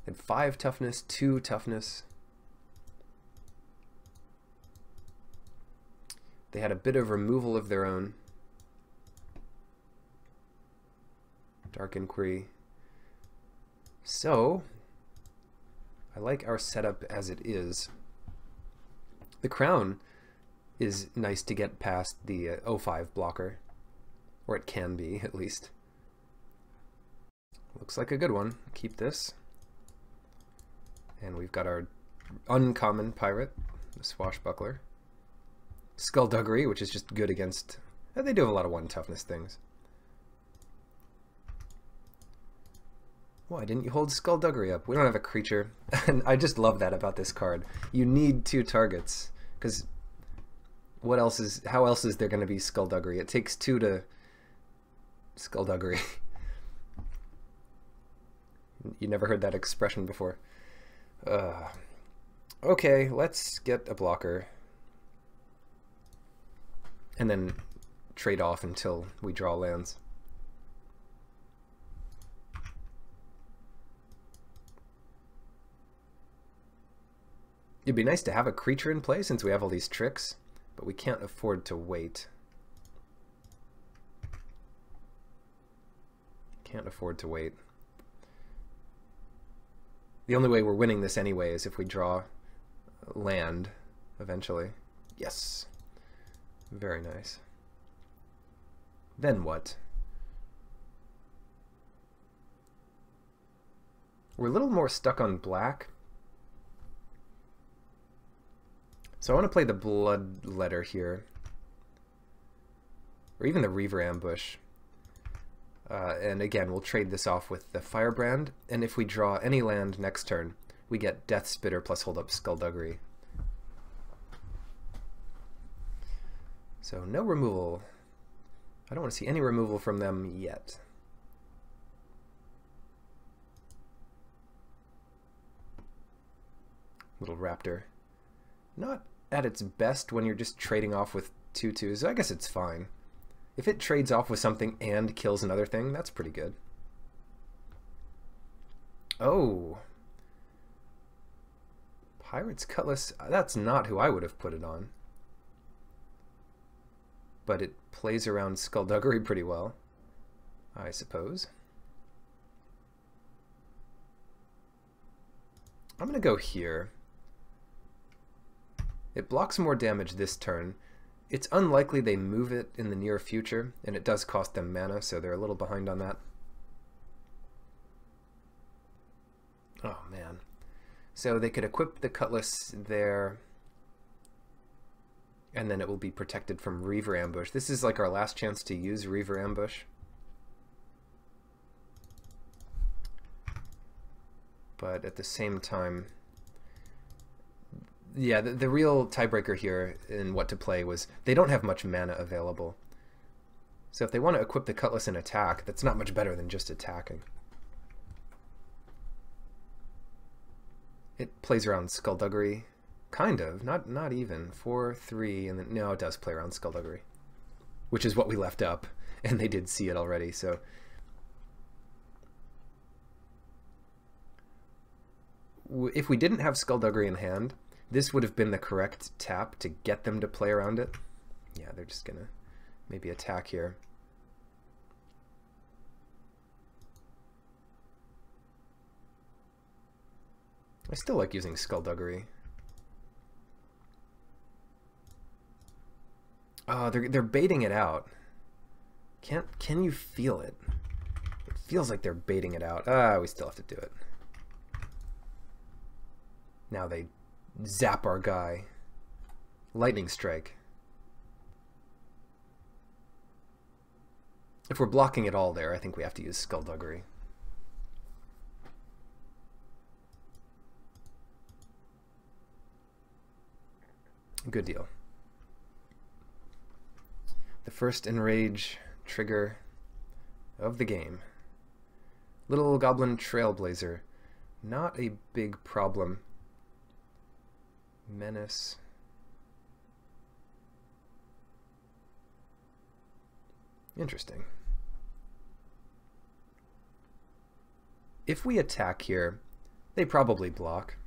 They had 5 toughness, 2 toughness. They had a bit of removal of their own. Dark Inquiry. So, I like our setup as it is. The Crown is nice to get past the 05 blocker. Or it can be, at least. Looks like a good one. Keep this. And we've got our uncommon pirate, the Swashbuckler. Skullduggery, which is just good against... They do have a lot of 1 toughness things. Why didn't you hold Skullduggery up? We don't have a creature. And I just love that about this card. You need 2 targets. Because how else is there going to be Skullduggery? It takes 2 to Skullduggery. You never heard that expression before. Okay, let's get a blocker. And then trade off until we draw lands. It'd be nice to have a creature in play since we have all these tricks, but we can't afford to wait. Can't afford to wait. The only way we're winning this anyway is if we draw land eventually. Yes. Very nice. Then what? We're a little more stuck on black. So I want to play the Bloodletter here. Or even the Reaver Ambush. And again, we'll trade this off with the Firebrand. And if we draw any land next turn, we get Death Spitter plus hold up Skullduggery. So no removal. I don't want to see any removal from them yet. Little Raptor. Not at its best when you're just trading off with 2/2s. I guess it's fine. If it trades off with something and kills another thing, that's pretty good. Oh. Pirate's Cutlass. That's not who I would have put it on. But it plays around Skullduggery pretty well, I suppose. I'm going to go here. It blocks more damage this turn. It's unlikely they move it in the near future, and it does cost them mana, so they're a little behind on that. Oh, man. So they could equip the Cutlass there, and then it will be protected from Reaver Ambush. This is like our last chance to use Reaver Ambush. But at the same time, yeah, the real tiebreaker here in what to play was they don't have much mana available. So if they want to equip the Cutlass and attack, that's not much better than just attacking. It plays around Skullduggery. Kind of. Not even. 4/3, and then... No, it does play around Skullduggery. Which is what we left up, and they did see it already, so... If we didn't have Skullduggery in hand, this would have been the correct tap to get them to play around it. Yeah, they're just gonna maybe attack here. I still like using Skullduggery. Oh, they're baiting it out. Can you feel it? It feels like they're baiting it out. Ah, we still have to do it. Now they zap our guy. Lightning Strike. If we're blocking it all there, I think we have to use Skullduggery. Good deal. The first Enrage trigger of the game. Little Goblin Trailblazer. Not a big problem. Menace. Interesting. If we attack here, they probably block.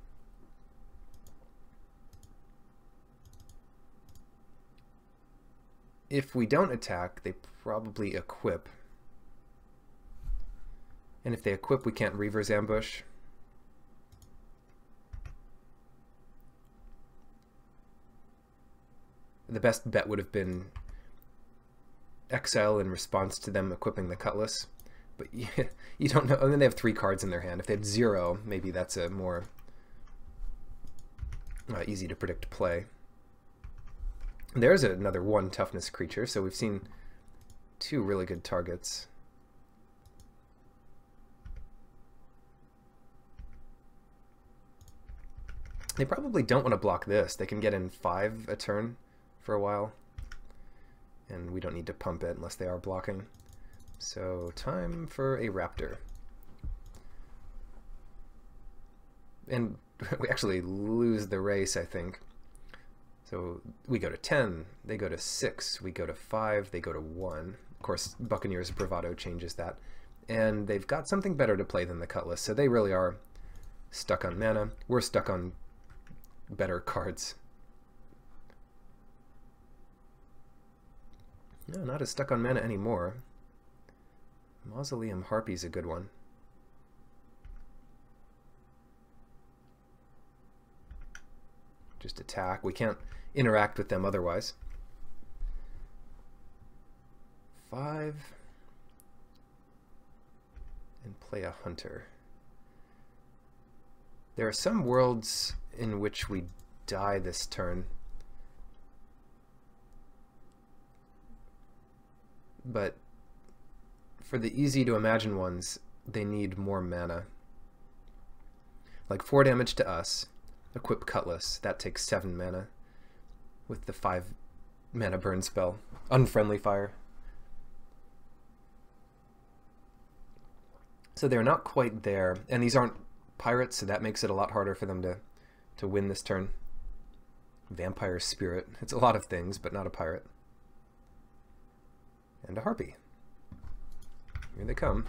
If we don't attack, they probably equip. And if they equip, we can't Reaver's Ambush. The best bet would have been exile in response to them equipping the Cutlass. But you don't know. I mean, they have 3 cards in their hand. If they had 0, maybe that's a more easy to predict play. There's another 1 toughness creature, so we've seen 2 really good targets. They probably don't want to block this. They can get in 5 a turn for a while, and we don't need to pump it unless they are blocking. So time for a Raptor. And we actually lose the race, I think. So we go to 10, they go to 6, we go to 5, they go to 1. Of course, Buccaneers Bravado changes that. And they've got something better to play than the Cutlass, so they really are stuck on mana. We're stuck on better cards. No, not as stuck on mana anymore. Mausoleum Harpy's a good one. Just attack. We can't interact with them otherwise. 5. And play a Hunter. There are some worlds in which we die this turn. But for the easy to imagine ones, they need more mana. Like 4 damage to us. Equip Cutlass, that takes 7 mana with the 5 mana burn spell. Unfriendly Fire. So they're not quite there, and these aren't pirates, so that makes it a lot harder for them to win this turn. Vampire Spirit. It's a lot of things, but not a pirate. And a harpy. Here they come.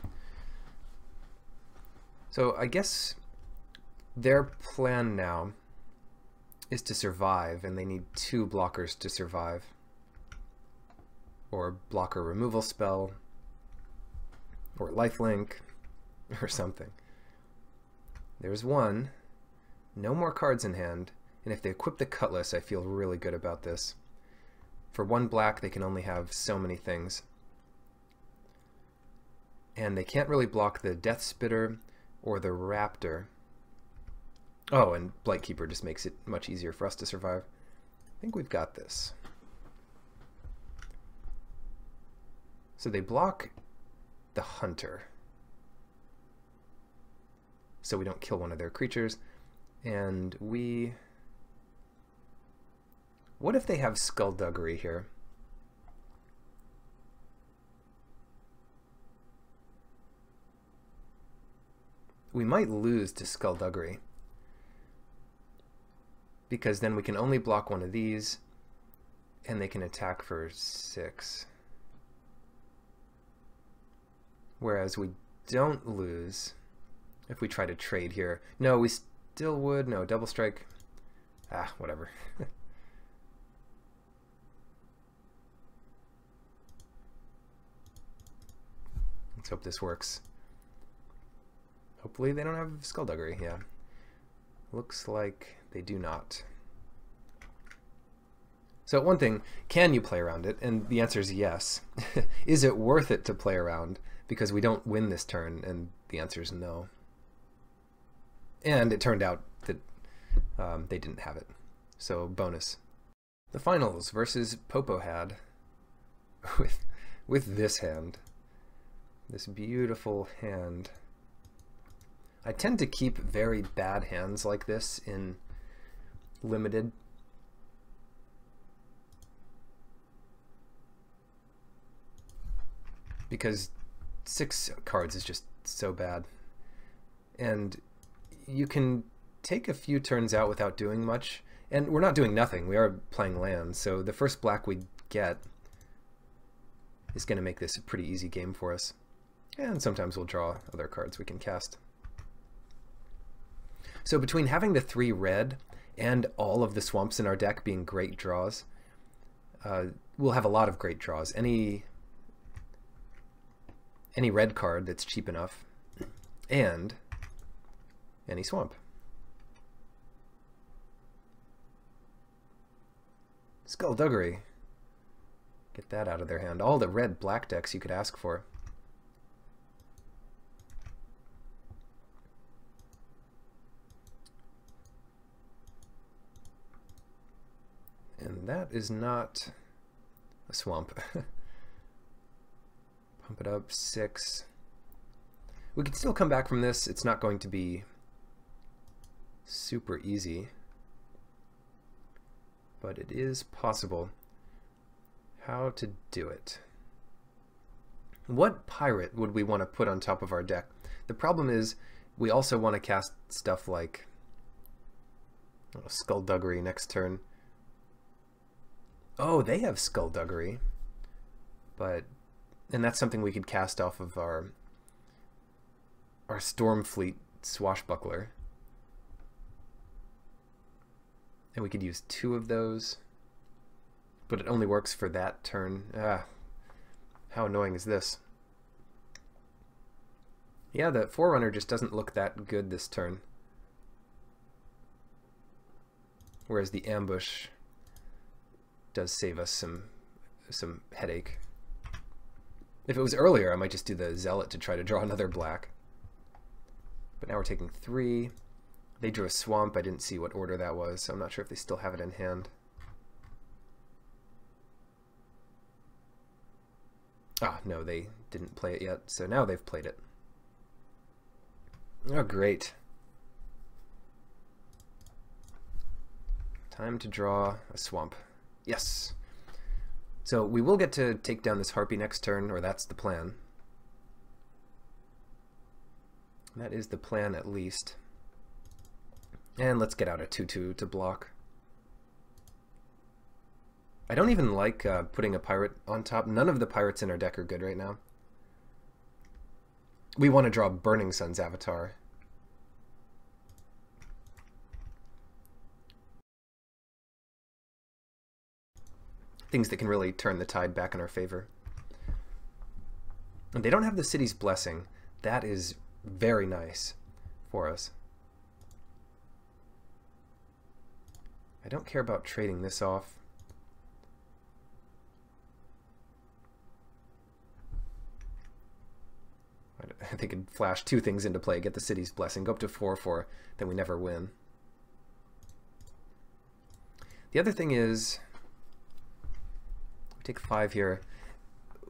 So I guess their plan now is to survive, and they need 2 blockers to survive. Or blocker removal spell, or lifelink, or something. There's 1. No more cards in hand, and if they equip the cutlass, I feel really good about this. For 1 black, they can only have so many things. And they can't really block the Death Spitter or the Raptor. Oh, and Blightkeeper just makes it much easier for us to survive. I think we've got this. So they block the Hunter, so we don't kill one of their creatures. And we... What if they have Skullduggery here? We might lose to Skullduggery, because then we can only block one of these, and they can attack for 6. Whereas we don't lose if we try to trade here. No, we still would. No, double strike. Ah, whatever. Let's hope this works. Hopefully they don't have Skullduggery, yeah. Looks like they do not. So one thing, can you play around it? And the answer is yes. Is it worth it to play around? Because we don't win this turn, and the answer is no. And it turned out that they didn't have it. So bonus. The finals versus Popo had with this hand. This beautiful hand. I tend to keep very bad hands like this in limited. Because 6 cards is just so bad. And you can take a few turns out without doing much. And we're not doing nothing. We are playing lands. So the first black we get is going to make this a pretty easy game for us. And sometimes we'll draw other cards we can cast. So between having the 3 red and all of the swamps in our deck being great draws, we'll have a lot of great draws. Any red card that's cheap enough, and any swamp. Skullduggery. Get that out of their hand. All the red-black decks you could ask for. And that is not a swamp. Pump it up, 6. We can still come back from this. It's not going to be super easy, but it is possible. How to do it. What pirate would we want to put on top of our deck? The problem is we also want to cast stuff like Skullduggery next turn. Oh, they have Skullduggery, and that's something we could cast off of our Stormfleet Swashbuckler. And we could use 2 of those, but it only works for that turn. Ah, how annoying is this? Yeah, the Forerunner just doesn't look that good this turn. Whereas the Ambush does save us some headache. If it was earlier, I might just do the Zealot to try to draw another black. But now we're taking 3. They drew a swamp. I didn't see what order that was, so I'm not sure if they still have it in hand. Ah, no, they didn't play it yet, so now they've played it. Oh, great. Time to draw a swamp. Yes. So we will get to take down this Harpy next turn, or that's the plan. That is the plan, at least. And let's get out a 2/2 to block. I don't even like putting a pirate on top. None of the pirates in our deck are good right now. We want to draw Burning Sun's avatar. Things that can really turn the tide back in our favor. And they don't have the city's blessing. That is very nice for us. I don't care about trading this off. They could flash two things into play, get the city's blessing, go up to 4/4, then we never win. The other thing is, we take 5 here.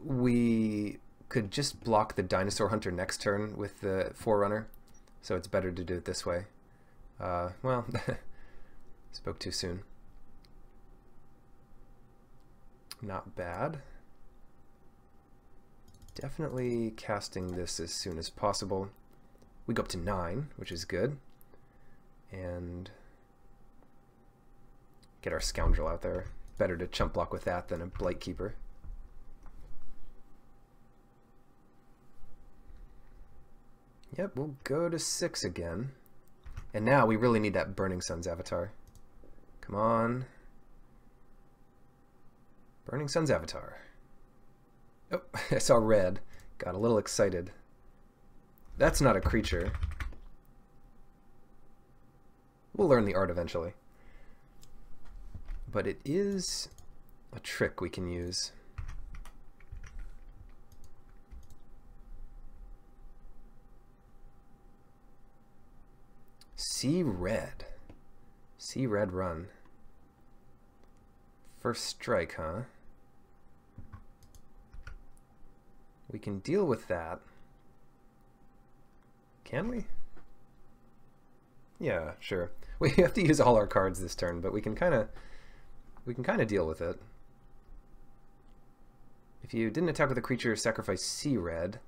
We could just block the dinosaur hunter next turn with the Forerunner, so it's better to do it this way. Well, spoke too soon. Not bad. Definitely casting this as soon as possible. We go up to 9, which is good. And get our Scoundrel out there. Better to chump block with that than a Blight Keeper. Yep, we'll go to 6 again. And now we really need that Burning Sun's avatar. Come on. Burning Sun's avatar. Oh, I saw red. Got a little excited. That's not a creature. We'll learn the art eventually. But it is a trick we can use. See red. See red run. First strike, huh? We can deal with that. Can we? Yeah, sure. We have to use all our cards this turn, but we can kind of deal with it. If you didn't attack with a creature, sacrifice C red.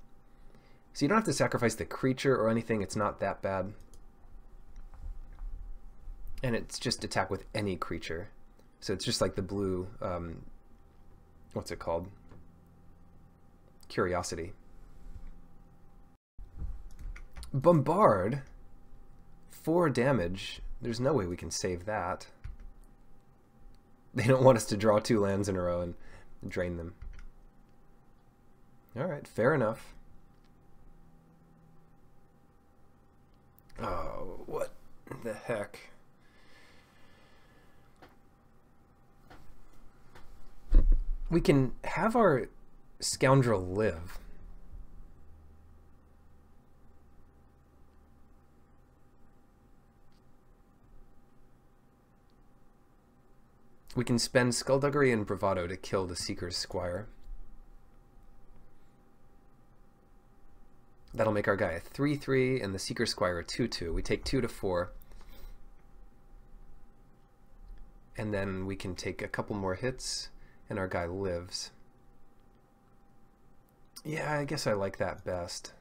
So you don't have to sacrifice the creature or anything, it's not that bad. And it's just attack with any creature. So it's just like the blue, what's it called? Curiosity. Bombard. 4 damage. There's no way we can save that. They don't want us to draw 2 lands in a row and drain them. Alright, fair enough. Oh, what the heck? We can have our Scoundrel live. We can spend Skullduggery and Bravado to kill the Seeker's Squire. That'll make our guy a 3/3 and the Seeker's Squire a 2/2. We take 2 to 4. And then we can take a couple more hits and our guy lives. Yeah, I guess I like that best.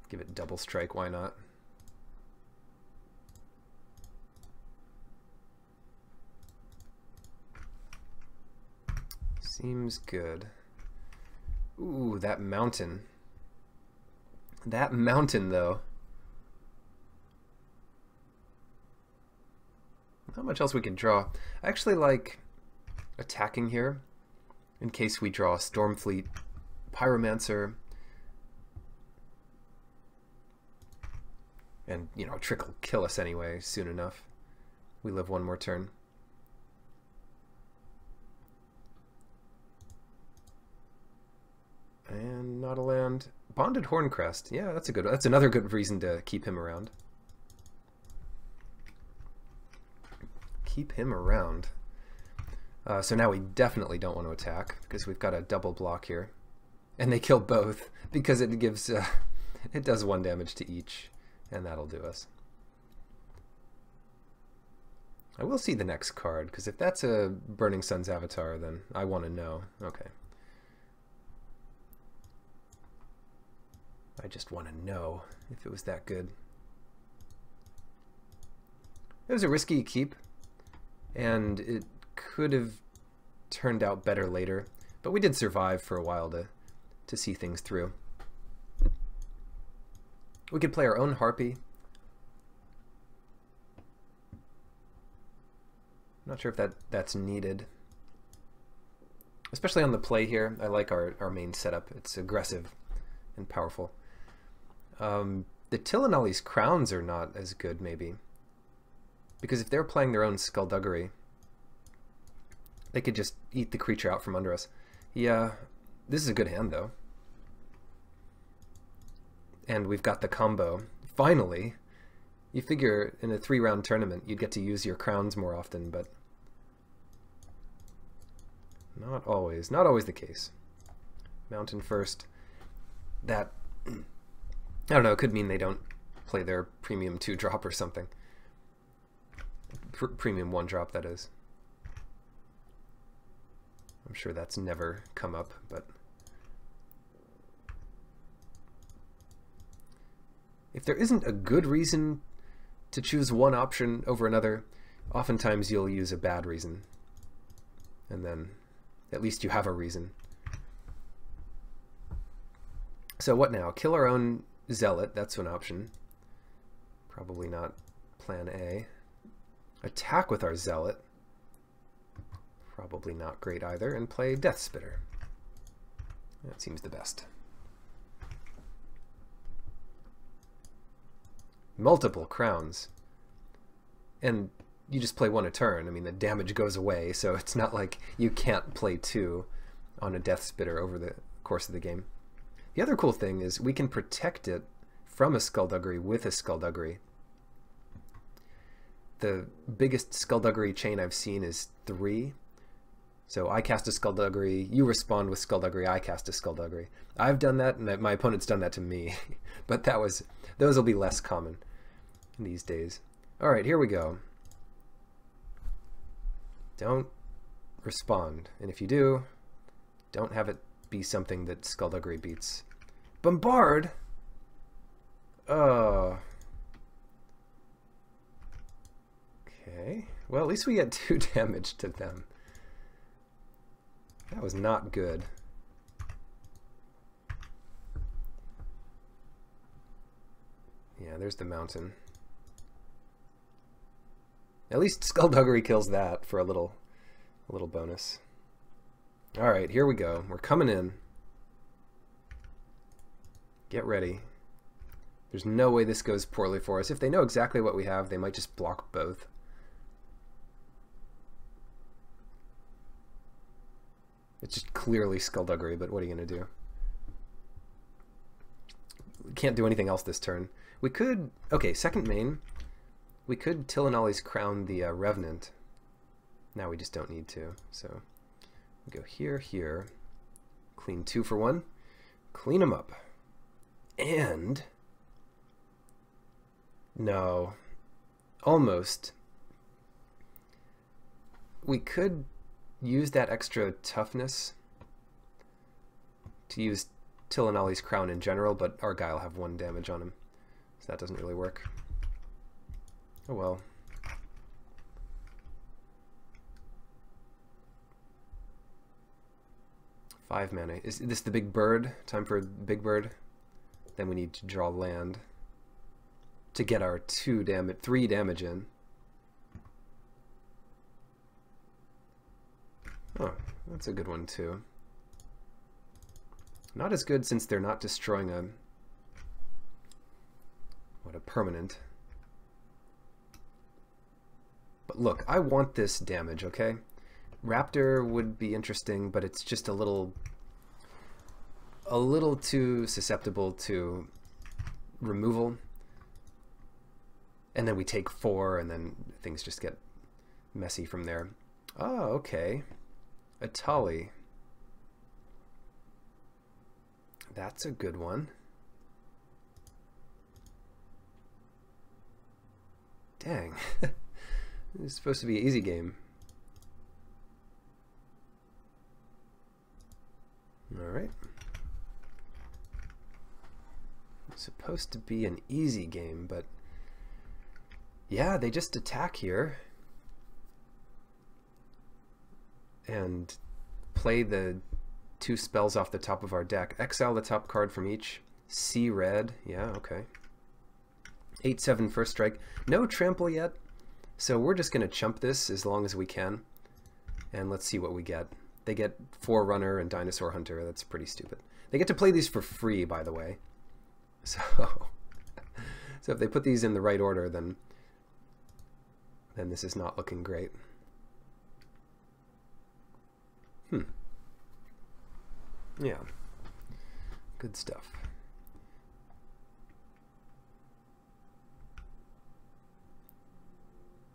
Give it double strike, why not? Seems good. Ooh, that mountain. That mountain, though. Not much else we can draw. I actually like attacking here in case we draw Stormfleet, Pyromancer, and, you know, Trick will kill us anyway soon enough. We live one more turn. And not a land. Bonded Horncrest. Yeah, that's another good reason to keep him around. Keep him around. So now we definitely don't want to attack because we've got a double block here. And they kill both because it gives it does 1 damage to each, and that'll do us. I will see the next card, because if that's a Burning Sun's avatar, then I want to know. Okay. I just want to know if it was that good. It was a risky keep, and it could have turned out better later, but we did survive for a while to see things through. We could play our own harpy. Not sure if that's needed. Especially on the play here, I like our main setup. It's aggressive and powerful. The Tillinolly's crowns are not as good, maybe. Because if they're playing their own skullduggery, they could just eat the creature out from under us. Yeah, this is a good hand, though. And we've got the combo. Finally! You figure in a 3-round tournament you'd get to use your crowns more often, but not always. Not always the case. Mountain first. That, I don't know, it could mean they don't play their premium 2-drop or something. Premium 1-drop, that is. I'm sure that's never come up, but if there isn't a good reason to choose one option over another, oftentimes you'll use a bad reason. And then at least you have a reason. So what now? Kill our own zealot, that's an option. Probably not plan A. Attack with our zealot. Probably not great either. And play Death Spitter. That seems the best. Multiple crowns. And you just play one a turn. I mean, the damage goes away, so it's not like you can't play 2 on a Death Spitter over the course of the game. The other cool thing is we can protect it from a skullduggery with a skullduggery. The biggest skullduggery chain I've seen is 3. So I cast a skullduggery, you respond with skullduggery, I cast a skullduggery. I've done that, and my opponent's done that to me. But those will be less common these days. Alright, here we go. Don't respond. And if you do, don't have it be something that skullduggery beats. Bombard? Oh. Okay. Well, at least we get 2 damage to them. That was not good. Yeah, there's the mountain. At least skullduggery kills that for a little bonus. Alright, here we go. We're coming in. Get ready. There's no way this goes poorly for us. If they know exactly what we have, they might just block both. It's just clearly skullduggery, but what are you going to do? We can't do anything else this turn. We could... Okay, second main. We could Tillinolly's crown the Revenant. Now we just don't need to. So we go here, here. Clean 2 for 1. Clean them up. And... No. Almost. We could use that extra toughness to use Tillinolly's crown in general, but our guy will have 1 damage on him. So that doesn't really work. Oh well. Five mana. Is this the big bird? Time for big bird? Then we need to draw land to get our 3 damage in. Oh, that's a good one too. Not as good since they're not destroying a permanent. But look, I want this damage, okay? Raptor would be interesting, but it's just a little too susceptible to removal. And then we take 4, and then things just get messy from there. Oh, okay. Atali. That's a good one. Dang. This is supposed to be an easy game. Alright. It's supposed to be an easy game, but Yeah, they just attack here and play the 2 spells off the top of our deck. Exile the top card from each. See red. Yeah, okay. 8/7 first strike. No trample yet, so we're just going to chump this as long as we can. And let's see what we get. They get Forerunner and Dinosaur Hunter. That's pretty stupid. They get to play these for free, by the way. So, so if they put these in the right order, then this is not looking great. Yeah. Good stuff.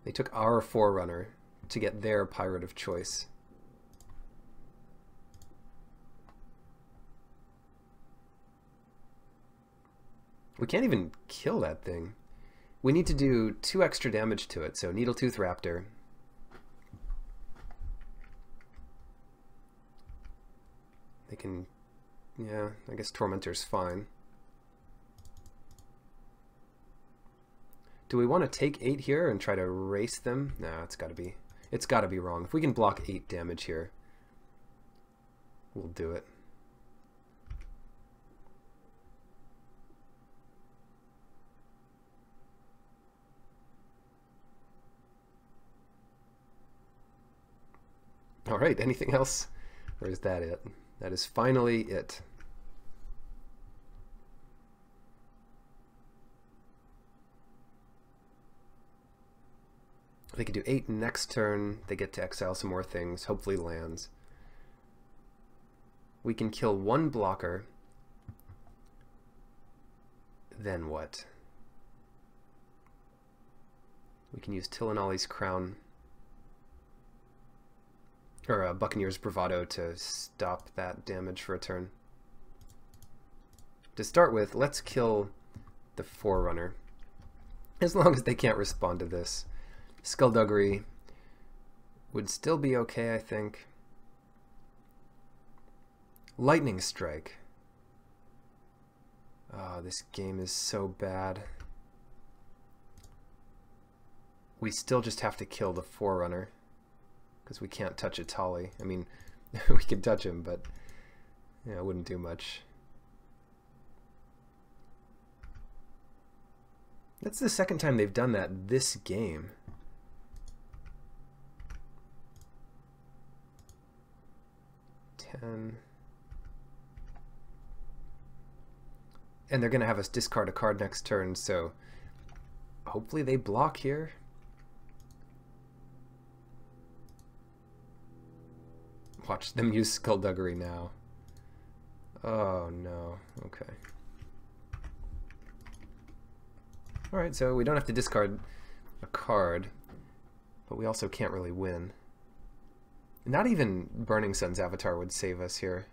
They took our Forerunner to get their pirate of choice. We can't even kill that thing. We need to do 2 extra damage to it, so Needletooth Raptor. They can... yeah, I guess Tormentor's fine. Do we want to take 8 here and try to race them? No, it's gotta be wrong. If we can block 8 damage here, we'll do it. Alright, anything else? Or is that it? That is finally it. They can do 8 next turn. They get to exile some more things, hopefully lands. We can kill 1 blocker. Then what? We can use Tillinolly's Crown, or Buccaneer's Bravado, to stop that damage for a turn. To start with, let's kill the Forerunner, as long as they can't respond to this. Skullduggery would still be okay, I think. Lightning Strike. Oh, this game is so bad. We still just have to kill the Forerunner, because we can't touch Itali. I mean, we could touch him, but yeah, it wouldn't do much. That's the second time they've done that this game. And they're going to have us discard a card next turn, so hopefully they block here. Watch them use Skullduggery now. Oh no, okay. Alright, so we don't have to discard a card, but we also can't really win. Not even Burning Sun's Avatar would save us here.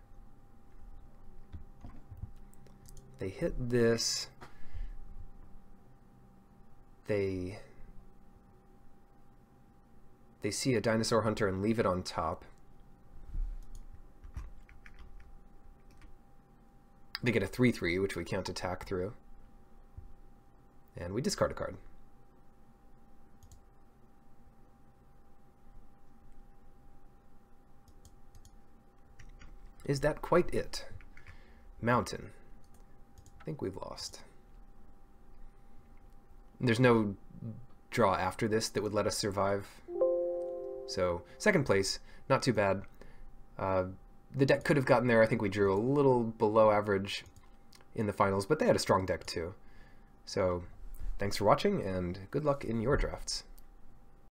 They hit this. They see a Dinosaur Hunter and leave it on top. They get a 3/3, which we can't attack through. And we discard a card. Is that quite it? Mountain. I think we've lost. There's no draw after this that would let us survive. So, second place, not too bad. The deck could have gotten there. I think we drew a little below average in the finals, but they had a strong deck too. So, thanks for watching, and good luck in your drafts.